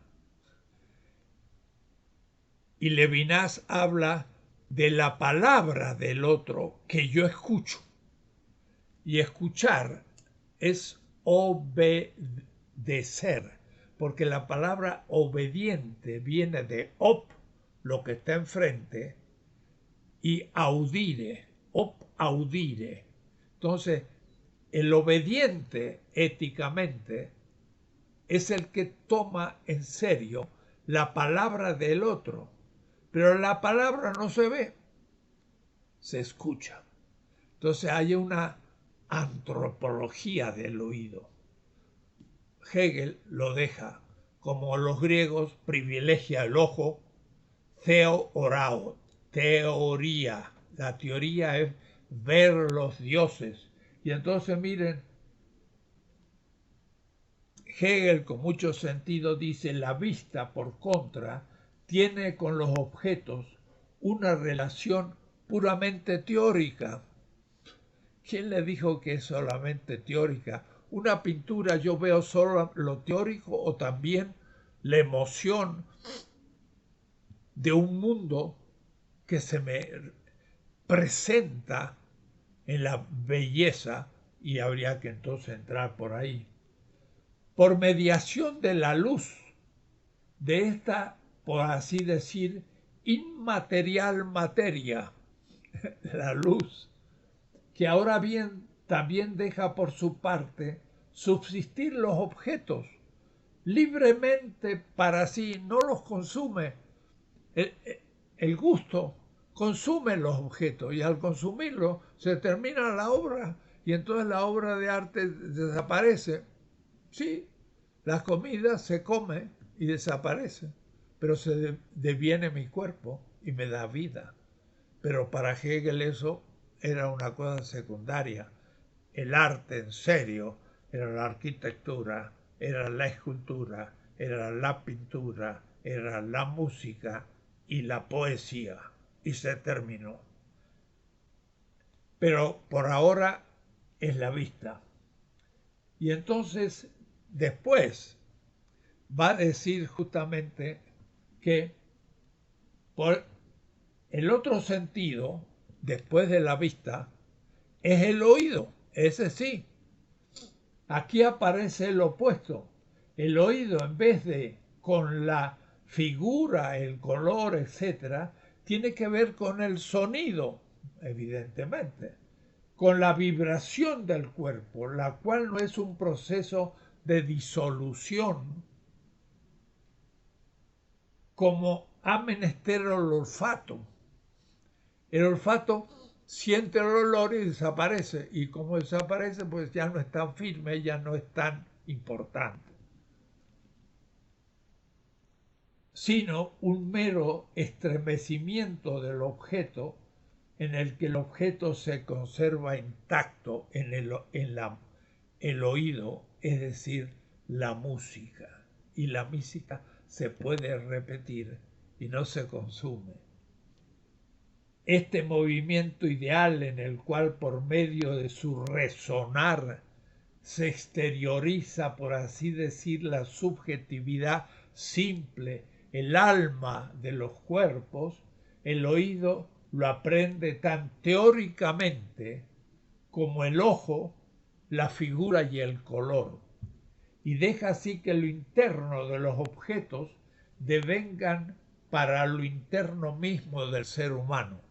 Y Levinas habla de la palabra del otro que yo escucho. Y escuchar es obedecer, porque la palabra obediente viene de op, lo que está enfrente, y audire, op audire. Entonces, el obediente éticamente es el que toma en serio la palabra del otro, pero la palabra no se ve, se escucha. Entonces hay una antropología del oído. Hegel lo deja como los griegos privilegia el ojo, theorao, teoría. La teoría es ver los dioses. Y entonces miren, Hegel con mucho sentido dice la vista, por contra, tiene con los objetos una relación puramente teórica. ¿Quién le dijo que es solamente teórica? Una pintura yo veo solo lo teórico o también la emoción de un mundo que se me presenta en la belleza y habría que entonces entrar por ahí. Por mediación de la luz, de esta, por así decir, inmaterial materia, la luz, que ahora bien también deja por su parte subsistir los objetos libremente para sí, no los consume. El, el gusto consume los objetos y al consumirlos se termina la obra y entonces la obra de arte desaparece. Sí, la comida se come y desaparece, pero se deviene mi cuerpo y me da vida. Pero para Hegel eso era una cosa secundaria. El arte en serio era la arquitectura, era la escultura, era la pintura, era la música y la poesía. Y se terminó. Pero por ahora es la vista. Y entonces después va a decir justamente que por el otro sentido, después de la vista, es el oído. Ese sí. Aquí aparece el opuesto. El oído, en vez de con la figura, el color, etcétera, tiene que ver con el sonido, evidentemente, con la vibración del cuerpo, la cual no es un proceso de disolución como ha menester el olfato. El olfato siente el olor y desaparece. Y como desaparece, pues ya no es tan firme, ya no es tan importante. Sino un mero estremecimiento del objeto en el que el objeto se conserva intacto en el oído, es decir, la música. Y la música se puede repetir y no se consume. Este movimiento ideal en el cual por medio de su resonar se exterioriza, por así decir, la subjetividad simple, el alma de los cuerpos, el oído lo aprende tan teóricamente como el ojo, la figura y el color, y deja así que lo interno de los objetos devengan para lo interno mismo del ser humano.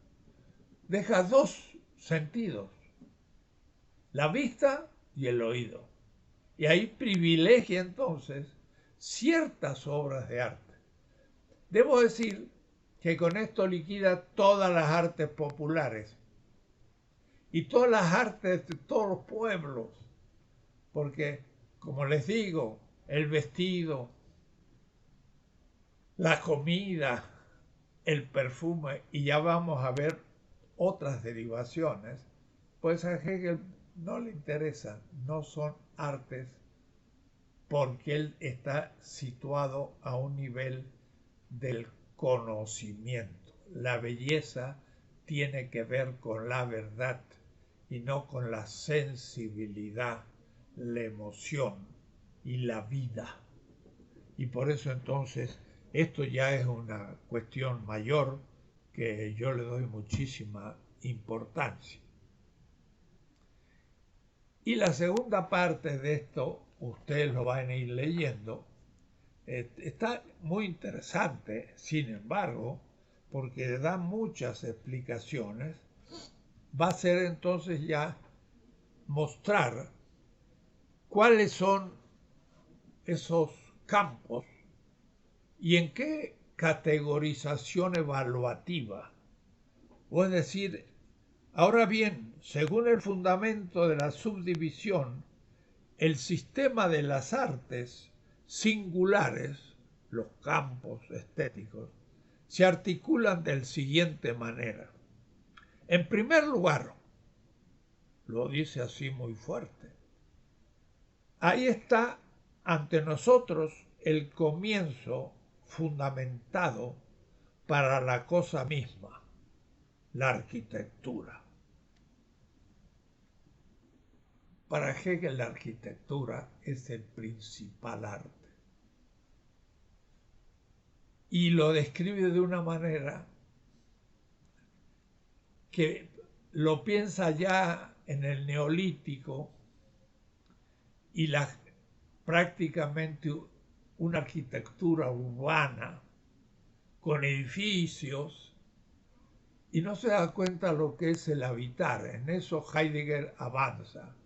Deja dos sentidos, la vista y el oído. Y ahí privilegia entonces ciertas obras de arte. Debo decir que con esto liquida todas las artes populares y todas las artes de todos los pueblos, porque, como les digo, el vestido, la comida, el perfume, y ya vamos a ver otras derivaciones, pues a Hegel no le interesa, no son artes, porque él está situado a un nivel del conocimiento. La belleza tiene que ver con la verdad y no con la sensibilidad, la emoción y la vida. Y por eso entonces esto ya es una cuestión mayor que yo le doy muchísima importancia. Y la segunda parte de esto, ustedes lo van a ir leyendo, está muy interesante, sin embargo, porque da muchas explicaciones, va a ser entonces ya mostrar cuáles son esos campos y en qué categorización evaluativa. O es decir, ahora bien, según el fundamento de la subdivisión, el sistema de las artes singulares, los campos estéticos, se articulan de la siguiente manera. En primer lugar, lo dice así muy fuerte, ahí está ante nosotros el comienzo fundamentado para la cosa misma, la arquitectura. Para Hegel la arquitectura es el principal arte. Y lo describe de una manera que lo piensa ya en el Neolítico y prácticamente una arquitectura urbana con edificios y no se da cuenta lo que es el habitar. En eso Heidegger avanza,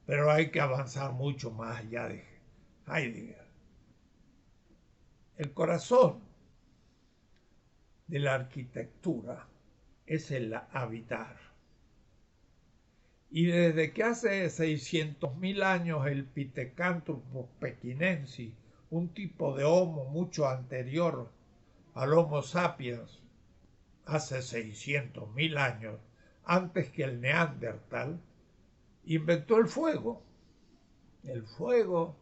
pero hay que avanzar mucho más allá de Heidegger. El corazón de la arquitectura es el habitar. Y desde que hace 600.000 años el Pithecanthropus pekinensis, un tipo de homo mucho anterior al Homo sapiens, hace 600.000 años, antes que el Neandertal, inventó el fuego. El fuego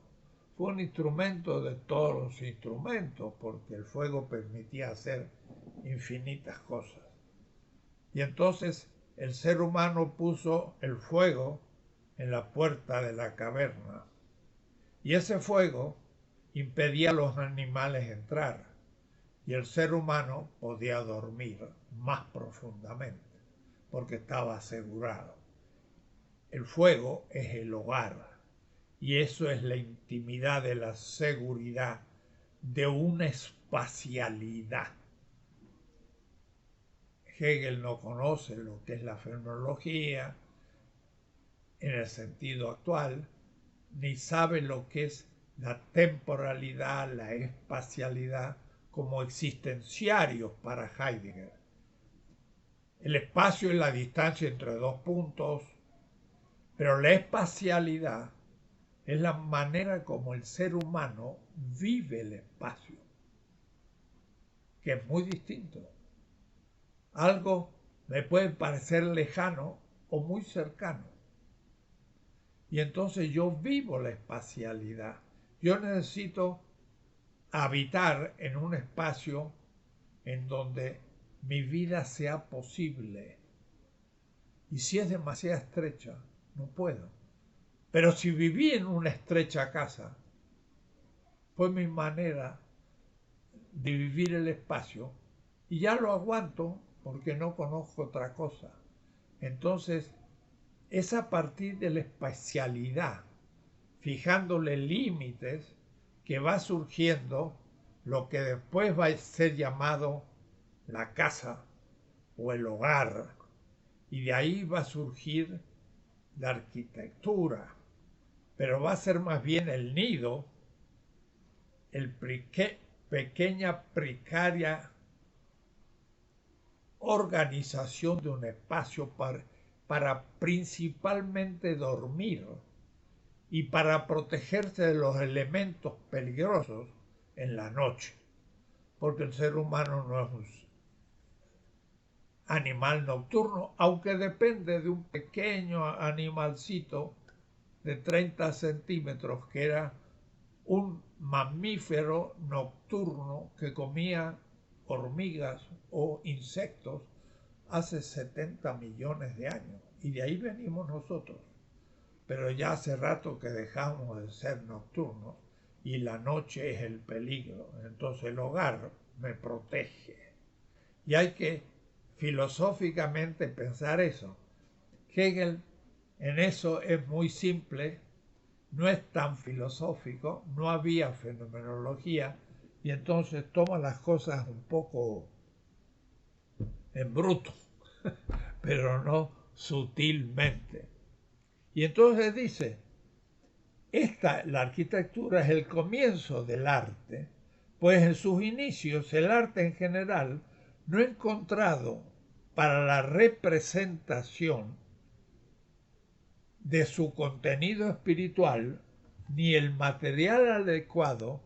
fue un instrumento de todos los instrumentos, porque el fuego permitía hacer infinitas cosas. Y entonces el ser humano puso el fuego en la puerta de la caverna. Y ese fuego impedía a los animales entrar. Y el ser humano podía dormir más profundamente, porque estaba asegurado. El fuego es el hogar. Y eso es la intimidad de la seguridad de una espacialidad. Hegel no conoce lo que es la fenomenología en el sentido actual, ni sabe lo que es la temporalidad, la espacialidad como existenciarios para Heidegger. El espacio es la distancia entre dos puntos, pero la espacialidad es la manera como el ser humano vive el espacio, que es muy distinto. Algo me puede parecer lejano o muy cercano. Y entonces yo vivo la espacialidad. Yo necesito habitar en un espacio en donde mi vida sea posible. Y si es demasiado estrecha, no puedo. Pero si viví en una estrecha casa, fue mi manera de vivir el espacio y ya lo aguanto porque no conozco otra cosa. Entonces, es a partir de la espacialidad, fijándole límites, que va surgiendo lo que después va a ser llamado la casa o el hogar. Y de ahí va a surgir la arquitectura, pero va a ser más bien el nido, pequeña precaria organización de un espacio para principalmente dormir y para protegerse de los elementos peligrosos en la noche, porque el ser humano no es animal nocturno, aunque depende de un pequeño animalcito de 30 centímetros que era un mamífero nocturno que comía hormigas o insectos hace 70 millones de años. Y de ahí venimos nosotros. Pero ya hace rato que dejamos de ser nocturnos y la noche es el peligro. Entonces el hogar me protege. Y hay que filosóficamente pensar eso. Hegel en eso es muy simple, no es tan filosófico, no había fenomenología y entonces toma las cosas un poco en bruto, pero no sutilmente. Y entonces dice, la arquitectura es el comienzo del arte, pues en sus inicios el arte en general no ha encontrado para la representación de su contenido espiritual ni el material adecuado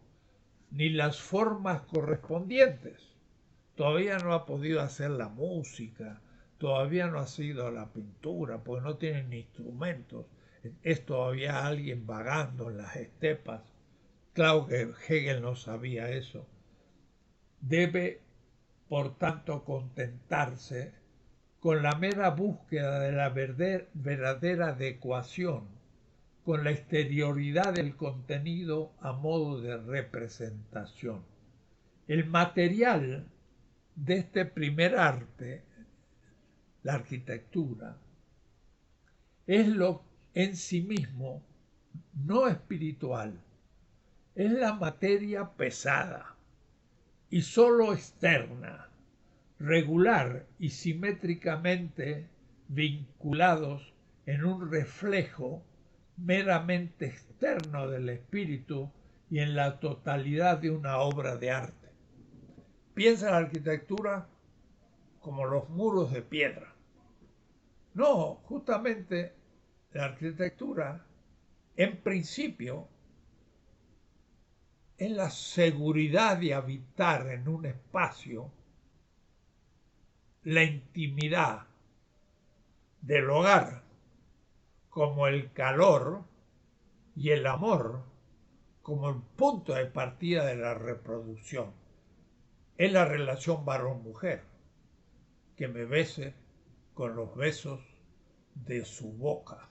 ni las formas correspondientes. Todavía no ha podido hacer la música, todavía no ha sido la pintura, porque no tienen instrumentos. Es todavía alguien vagando en las estepas. Claro que Hegel no sabía eso. Debe, por tanto, contentarse con la mera búsqueda de la verdadera adecuación con la exterioridad del contenido a modo de representación. El material de este primer arte, la arquitectura, es lo en sí mismo no espiritual, es la materia pesada y sólo externa, regular y simétricamente vinculados en un reflejo meramente externo del espíritu y en la totalidad de una obra de arte. Piensa la arquitectura como los muros de piedra. No, justamente la arquitectura, en principio, es la seguridad de habitar en un espacio, la intimidad del hogar, como el calor y el amor como el punto de partida de la reproducción. Es la relación varón-mujer, que me bese con los besos de su boca,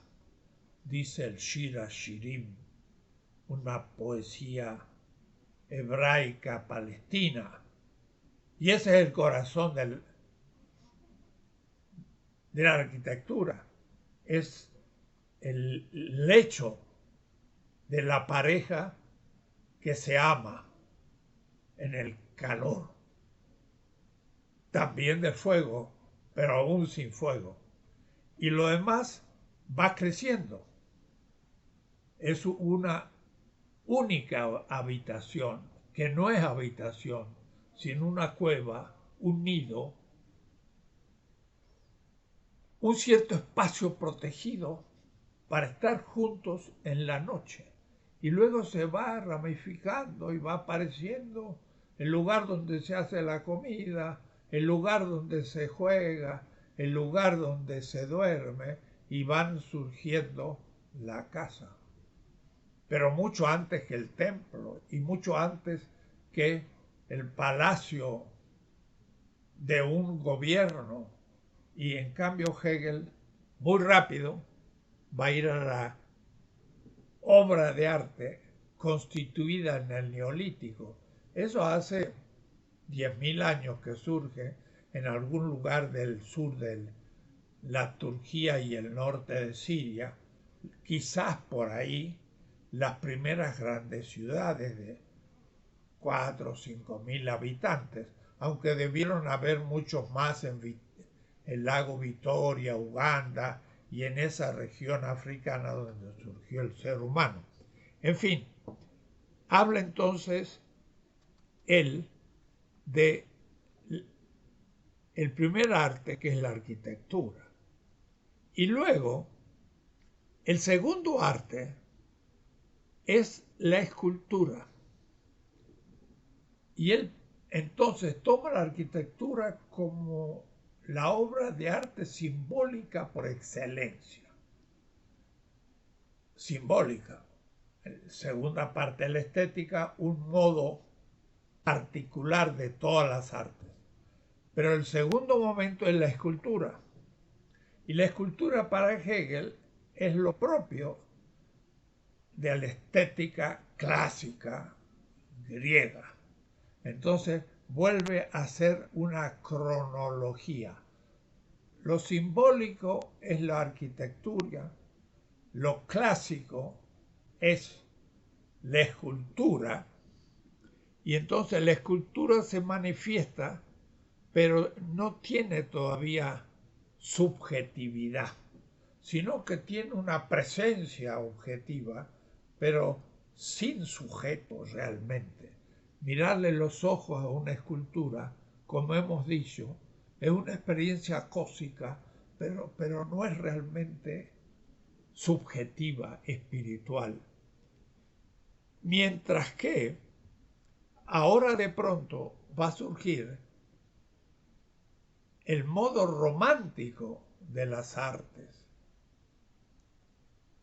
dice el Shir HaShirim, una poesía hebraica palestina. Y ese es el corazón de la arquitectura. Es el lecho de la pareja que se ama en el calor. También del fuego, pero aún sin fuego. Y lo demás va creciendo. Es una única habitación, que no es habitación, sino una cueva, un nido, un cierto espacio protegido para estar juntos en la noche. Y luego se va ramificando y va apareciendo el lugar donde se hace la comida, el lugar donde se juega, el lugar donde se duerme y van surgiendo la casa. Pero mucho antes que el templo y mucho antes que el palacio de un gobierno. Y en cambio Hegel, muy rápido, va a ir a la obra de arte constituida en el Neolítico. Eso hace 10.000 años que surge en algún lugar del sur de la Turquía y el norte de Siria, quizás por ahí las primeras grandes ciudades de 4 o 5 mil habitantes, aunque debieron haber muchos más en el lago Victoria, Uganda y en esa región africana donde surgió el ser humano. En fin, habla entonces él de el primer arte, que es la arquitectura. Y luego, el segundo arte es la escultura. Y él entonces toma la arquitectura como la obra de arte simbólica por excelencia. Simbólica. Segunda parte de la estética, un modo particular de todas las artes. Pero el segundo momento es la escultura. Y la escultura para Hegel es lo propio de la estética clásica griega. Entonces vuelve a ser una cronología. Lo simbólico es la arquitectura, lo clásico es la escultura, y entonces la escultura se manifiesta, pero no tiene todavía subjetividad, sino que tiene una presencia objetiva, pero sin sujeto realmente. Mirarle los ojos a una escultura, como hemos dicho, es una experiencia cósmica, pero no es realmente subjetiva, espiritual. Mientras que ahora de pronto va a surgir el modo romántico de las artes.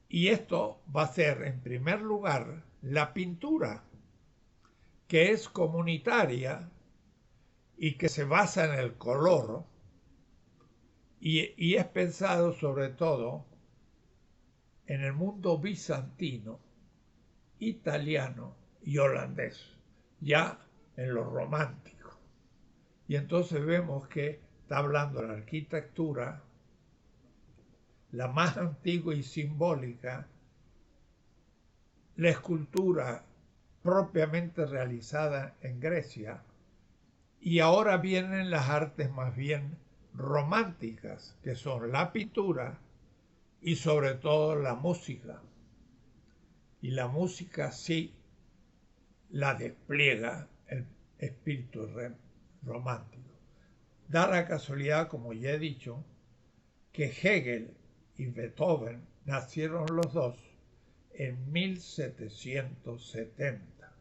Y esto va a ser, en primer lugar, la pintura, que es comunitaria y que se basa en el color y es pensado sobre todo en el mundo bizantino, italiano y holandés, ya en lo romántico. Y entonces vemos que está hablando de la arquitectura, la más antigua y simbólica, la escultura propiamente realizada en Grecia, y ahora vienen las artes más bien románticas, que son la pintura y sobre todo la música. Y la música sí la despliega el espíritu romántico. Da la casualidad, como ya he dicho, que Hegel y Beethoven nacieron los dos en 1770.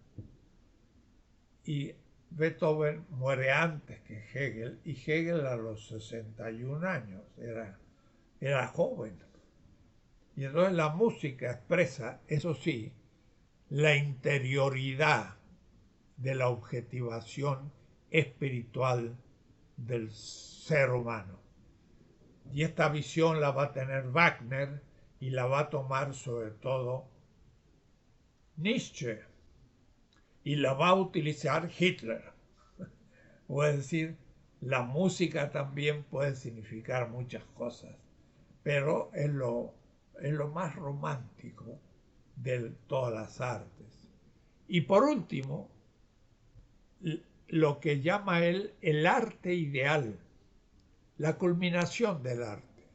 Y Beethoven muere antes que Hegel, y Hegel a los 61 años, era joven. Y entonces la música expresa, eso sí, la interioridad de la objetivación espiritual del ser humano. Y esta visión la va a tener Wagner y la va a tomar sobre todo Nietzsche y la va a utilizar Hitler. O es decir, la música también puede significar muchas cosas, pero es lo más romántico de todas las artes. Y por último, lo que llama él el arte ideal, la culminación del arte,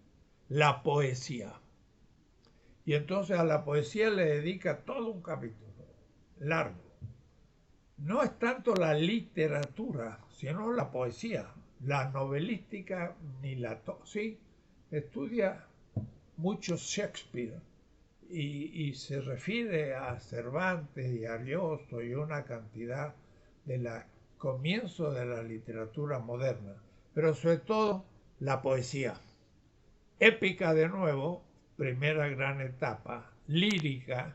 la poesía. Y entonces a la poesía le dedica todo un capítulo largo. No es tanto la literatura, sino la poesía, la novelística, ni la... Sí, estudia mucho Shakespeare y se refiere a Cervantes y Ariosto y una cantidad de la comienzo de la literatura moderna, pero sobre todo la poesía. Épica de nuevo, primera gran etapa, lírica,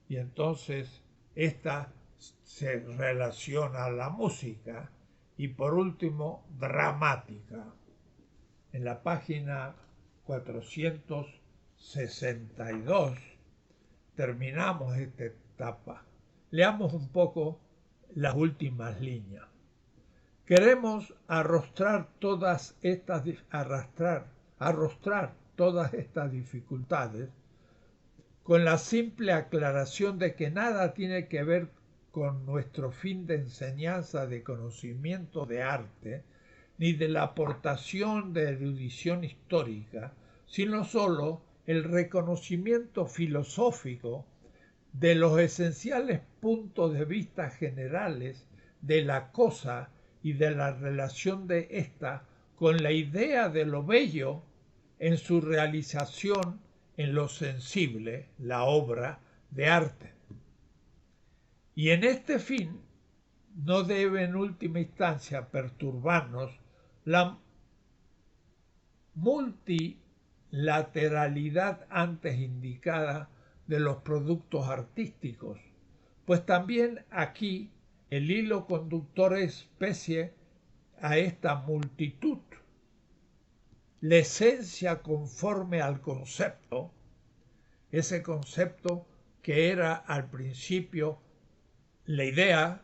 y entonces esta se relaciona a la música, y por último dramática. En la página 462 terminamos esta etapa. Leamos un poco las últimas líneas. Queremos arrostrar todas estas dificultades con la simple aclaración de que nada tiene que ver con nuestro fin de enseñanza de conocimiento de arte, ni de la aportación de erudición histórica, sino sólo el reconocimiento filosófico de los esenciales puntos de vista generales de la cosa y de la relación de ésta con la idea de lo bello en su realización en lo sensible, la obra de arte. Y en este fin no debe en última instancia perturbarnos la multilateralidad antes indicada de los productos artísticos, pues también aquí el hilo conductor es especie a esta multitud. La esencia conforme al concepto, ese concepto que era al principio la idea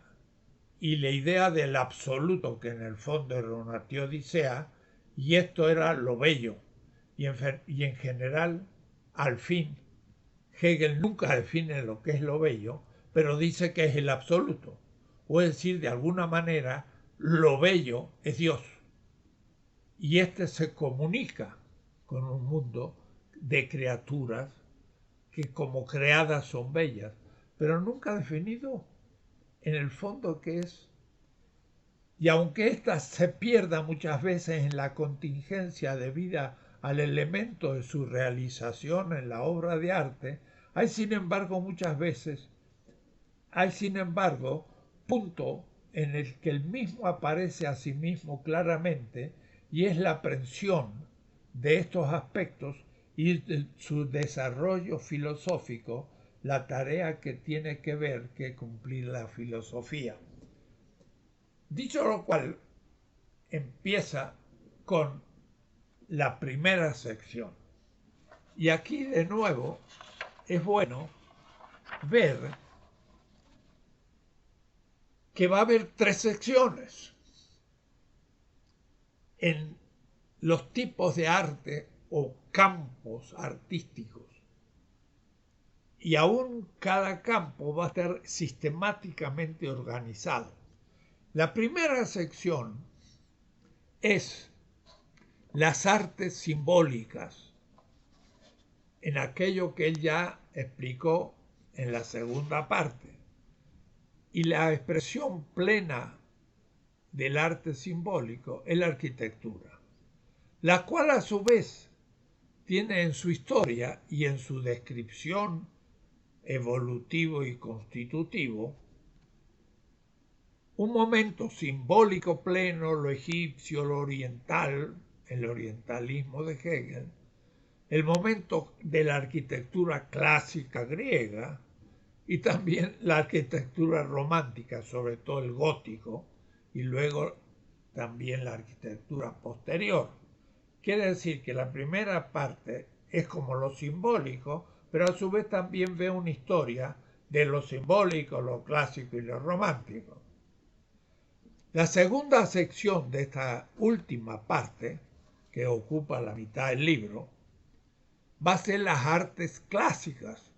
y la idea del absoluto, que en el fondo era una teodicea, y esto era lo bello. Y en general, al fin, Hegel nunca define lo que es lo bello, pero dice que es el absoluto. O es decir, de alguna manera, lo bello es Dios. Y este se comunica con un mundo de criaturas que como creadas son bellas, pero nunca ha definido en el fondo qué es. Y aunque ésta se pierda muchas veces en la contingencia debida al elemento de su realización en la obra de arte, hay sin embargo punto en el que el mismo aparece a sí mismo claramente y es la aprehensión de estos aspectos y de su desarrollo filosófico, la tarea que tiene que ver que cumplir la filosofía. Dicho lo cual, empieza con la primera sección. Y aquí de nuevo es bueno ver que va a haber tres secciones en los tipos de arte o campos artísticos. Y aún cada campo va a estar sistemáticamente organizado. La primera sección es las artes simbólicas, en aquello que él ya explicó en la segunda parte. Y la expresión plena del arte simbólico es la arquitectura, la cual a su vez tiene en su historia y en su descripción evolutivo y constitutivo un momento simbólico pleno, lo egipcio, lo oriental, el orientalismo de Hegel, el momento de la arquitectura clásica griega y también la arquitectura romántica, sobre todo el gótico, y luego también la arquitectura posterior. Quiere decir que la primera parte es como lo simbólico, pero a su vez también ve una historia de lo simbólico, lo clásico y lo romántico. La segunda sección de esta última parte, que ocupa la mitad del libro, va a ser las artes clásicas,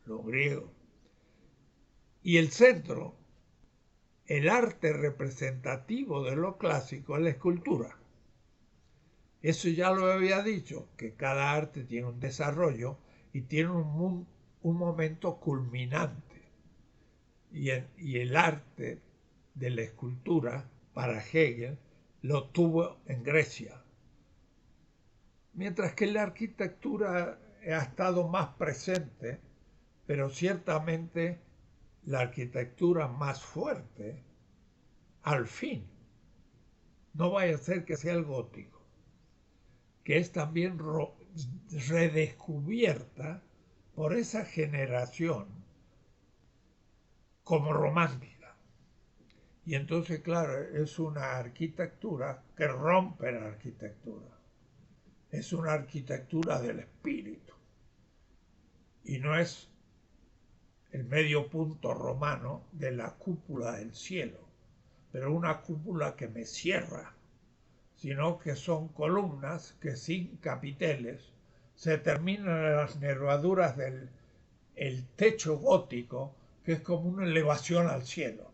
lo griego. Y el centro, el arte representativo de lo clásico, es la escultura. Eso ya lo había dicho, que cada arte tiene un desarrollo y tiene un momento culminante. Y el arte de la escultura, para Hegel, lo tuvo en Grecia. Mientras que la arquitectura ha estado más presente, pero ciertamente la arquitectura más fuerte, al fin, no vaya a ser que sea el gótico, que es también redescubierta por esa generación como romántica. Y entonces, claro, es una arquitectura que rompe la arquitectura. Es una arquitectura del espíritu. Y no es el medio punto romano de la cúpula del cielo, pero una cúpula que me cierra, sino que son columnas que sin capiteles se terminan en las nervaduras del techo gótico, que es como una elevación al cielo.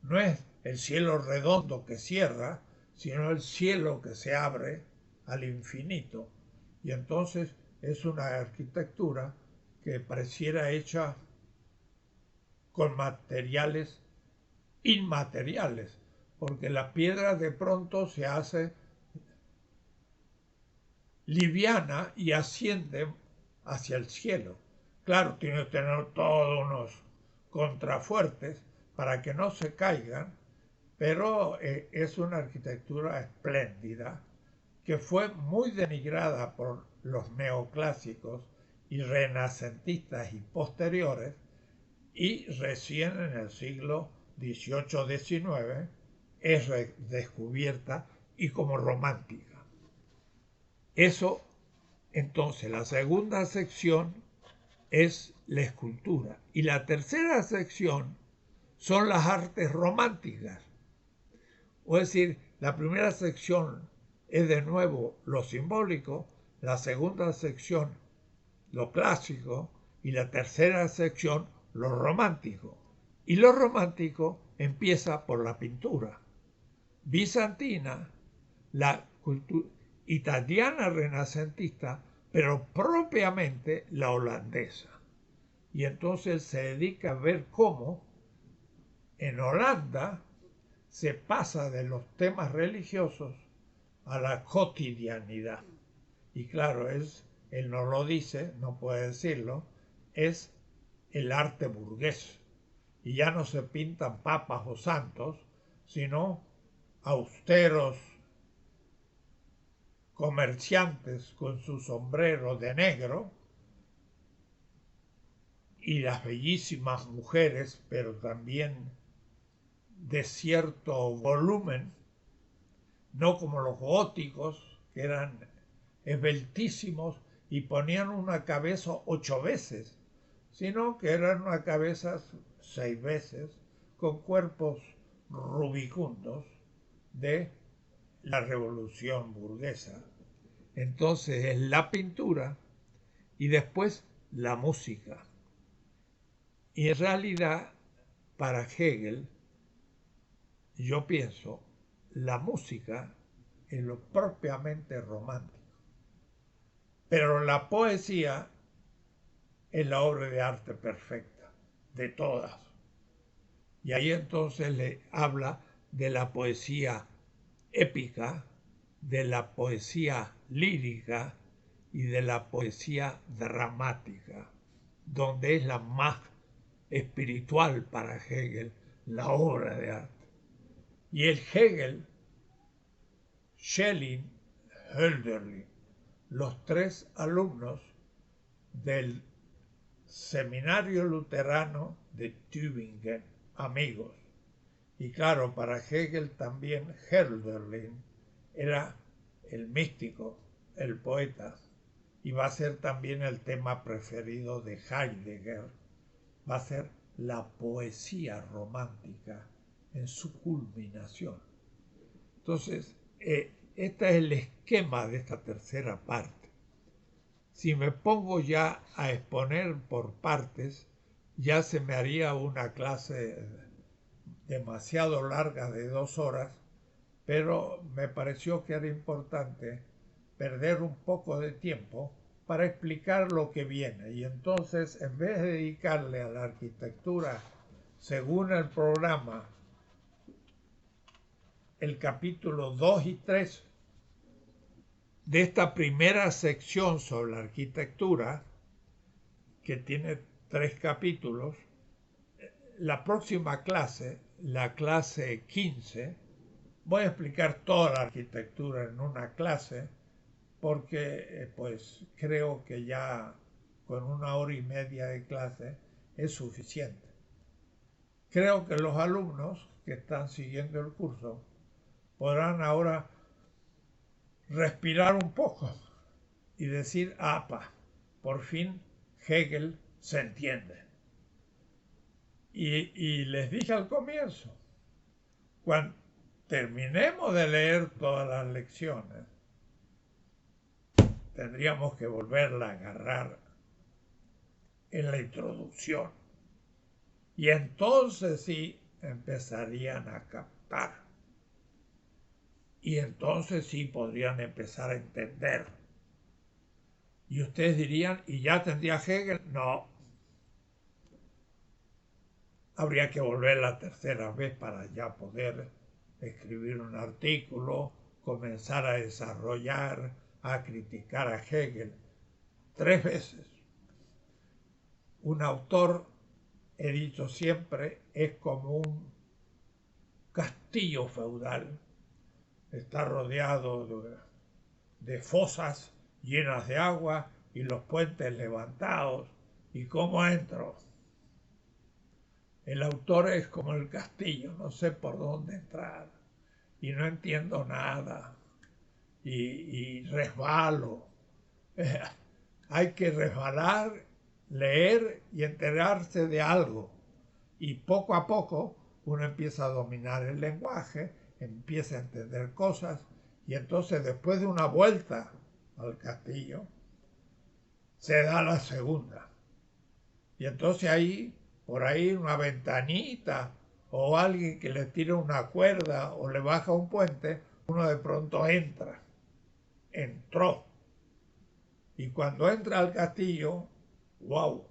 No es el cielo redondo que cierra, sino el cielo que se abre al infinito. Y entonces es una arquitectura que pareciera hecha con materiales inmateriales, porque la piedra de pronto se hace liviana y asciende hacia el cielo. Claro, tiene que tener todos unos contrafuertes para que no se caigan, pero es una arquitectura espléndida que fue muy denigrada por los neoclásicos y renacentistas y posteriores, y recién en el siglo XVIII-XIX es redescubierta y como romántica. Eso, entonces, la segunda sección es la escultura y la tercera sección son las artes románticas. Es decir, la primera sección es de nuevo lo simbólico, la segunda sección lo clásico y la tercera sección lo romántico. Y lo romántico empieza por la pintura bizantina, la cultura italiana renacentista, pero propiamente la holandesa. Y entonces se dedica a ver cómo en Holanda se pasa de los temas religiosos a la cotidianidad. Y claro, él no lo dice, no puede decirlo, es el arte burgués. Y ya no se pintan papas o santos, sino austeros comerciantes con su sombrero de negro y las bellísimas mujeres, pero también de cierto volumen, no como los góticos, que eran esbeltísimos y ponían una cabeza 8 veces, sino que eran una cabeza 6 veces, con cuerpos rubicundos de la revolución burguesa. Entonces es la pintura y después la música. Y en realidad, para Hegel, yo pienso, la música es lo propiamente romántico. Pero la poesía es la obra de arte perfecta, de todas. Y ahí entonces le habla de la poesía épica, de la poesía lírica y de la poesía dramática, donde es la más espiritual para Hegel la obra de arte. Y el Hegel, Schelling, Hölderlin, los tres alumnos del Seminario Luterano de Tübingen, amigos. Y claro, para Hegel también Hölderlin era el místico, el poeta, y va a ser también el tema preferido de Heidegger, va a ser la poesía romántica en su culminación. Entonces, este es el esquema de esta tercera parte. Si me pongo ya a exponer por partes, ya se me haría una clase demasiado larga de 2 horas, pero me pareció que era importante perder un poco de tiempo para explicar lo que viene. Y entonces, en vez de dedicarle a la arquitectura, según el programa, el capítulo 2 y 3 de esta primera sección sobre la arquitectura, que tiene 3 capítulos, la próxima clase, la clase 15, voy a explicar toda la arquitectura en una clase porque pues creo que ya con 1 hora y media de clase es suficiente. Creo que los alumnos que están siguiendo el curso podrán ahora respirar un poco y decir, apa, por fin Hegel se entiende. Y les dije al comienzo, cuando terminemos de leer todas las lecciones, tendríamos que volverla a agarrar en la introducción. Y entonces sí empezarían a captar. Y entonces sí podrían empezar a entender. Y ustedes dirían, ¿y ya tendría Hegel? No. Habría que volver la tercera vez para ya poder escribir un artículo, comenzar a desarrollar, a criticar a Hegel 3 veces. Un autor, he dicho siempre, es como un castillo feudal. Está rodeado de fosas llenas de agua y los puentes levantados. ¿Y cómo entro? El autor es como el castillo, no sé por dónde entrar y no entiendo nada y resbalo. Hay que resbalar, leer y enterarse de algo. Y poco a poco uno empieza a dominar el lenguaje, empieza a entender cosas y entonces después de una vuelta al castillo se da la segunda. Y entonces ahí, por ahí una ventanita o alguien que le tira una cuerda o le baja un puente, uno de pronto entró. Y cuando entra al castillo, wow,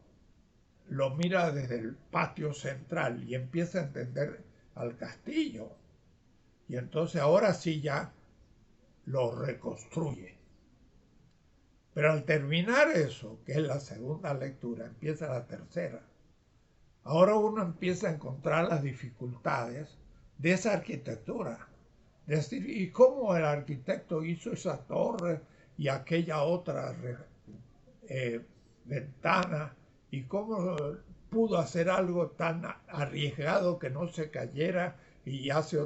lo mira desde el patio central y empieza a entender al castillo. Y entonces ahora sí ya lo reconstruye. Pero al terminar eso, que es la segunda lectura, empieza la tercera. Ahora uno empieza a encontrar las dificultades de esa arquitectura. Es decir, ¿y cómo el arquitecto hizo esa torre y aquella otra ventana? ¿Y cómo pudo hacer algo tan arriesgado que no se cayera y hace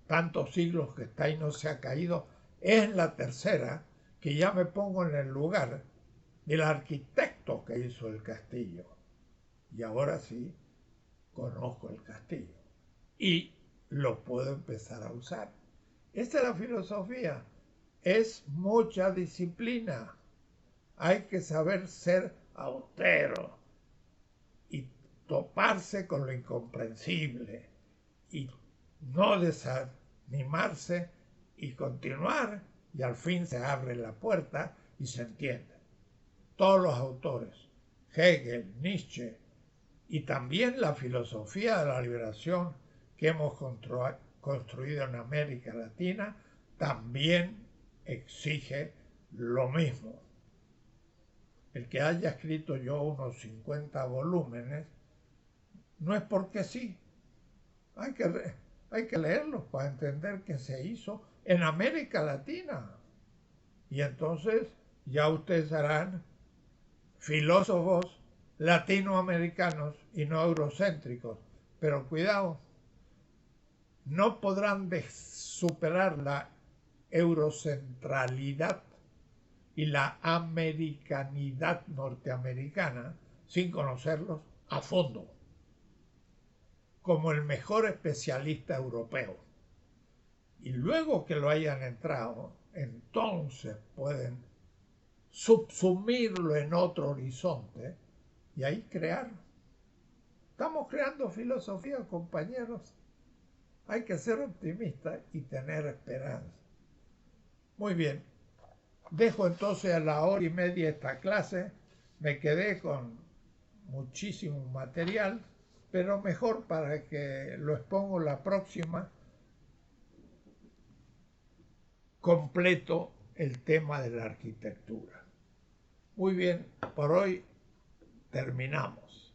tantos siglos que está y no se ha caído? Es la tercera que ya me pongo en el lugar del arquitecto que hizo el castillo. Y ahora sí, conozco el castillo y lo puedo empezar a usar. Esta es la filosofía. Es mucha disciplina. Hay que saber ser austero y toparse con lo incomprensible y no desanimarse y continuar y al fin se abre la puerta y se entiende. Todos los autores, Hegel, Nietzsche, y también la filosofía de la liberación que hemos construido en América Latina también exige lo mismo. El que haya escrito yo unos 50 volúmenes no es porque sí. Hay que leerlos para entender qué se hizo en América Latina. Y entonces ya ustedes serán filósofos latinoamericanos y no eurocéntricos. Pero cuidado, no podrán superar la eurocentralidad y la americanidad norteamericana sin conocerlos a fondo, como el mejor especialista europeo. Y luego que lo hayan entrado, entonces pueden subsumirlo en otro horizonte y ahí crear. Estamos creando filosofía, compañeros. Hay que ser optimistas y tener esperanza. Muy bien. Dejo entonces a la hora y media esta clase. Me quedé con muchísimo material, pero mejor para que lo expongo la próxima. Completo el tema de la arquitectura. Muy bien, por hoy terminamos.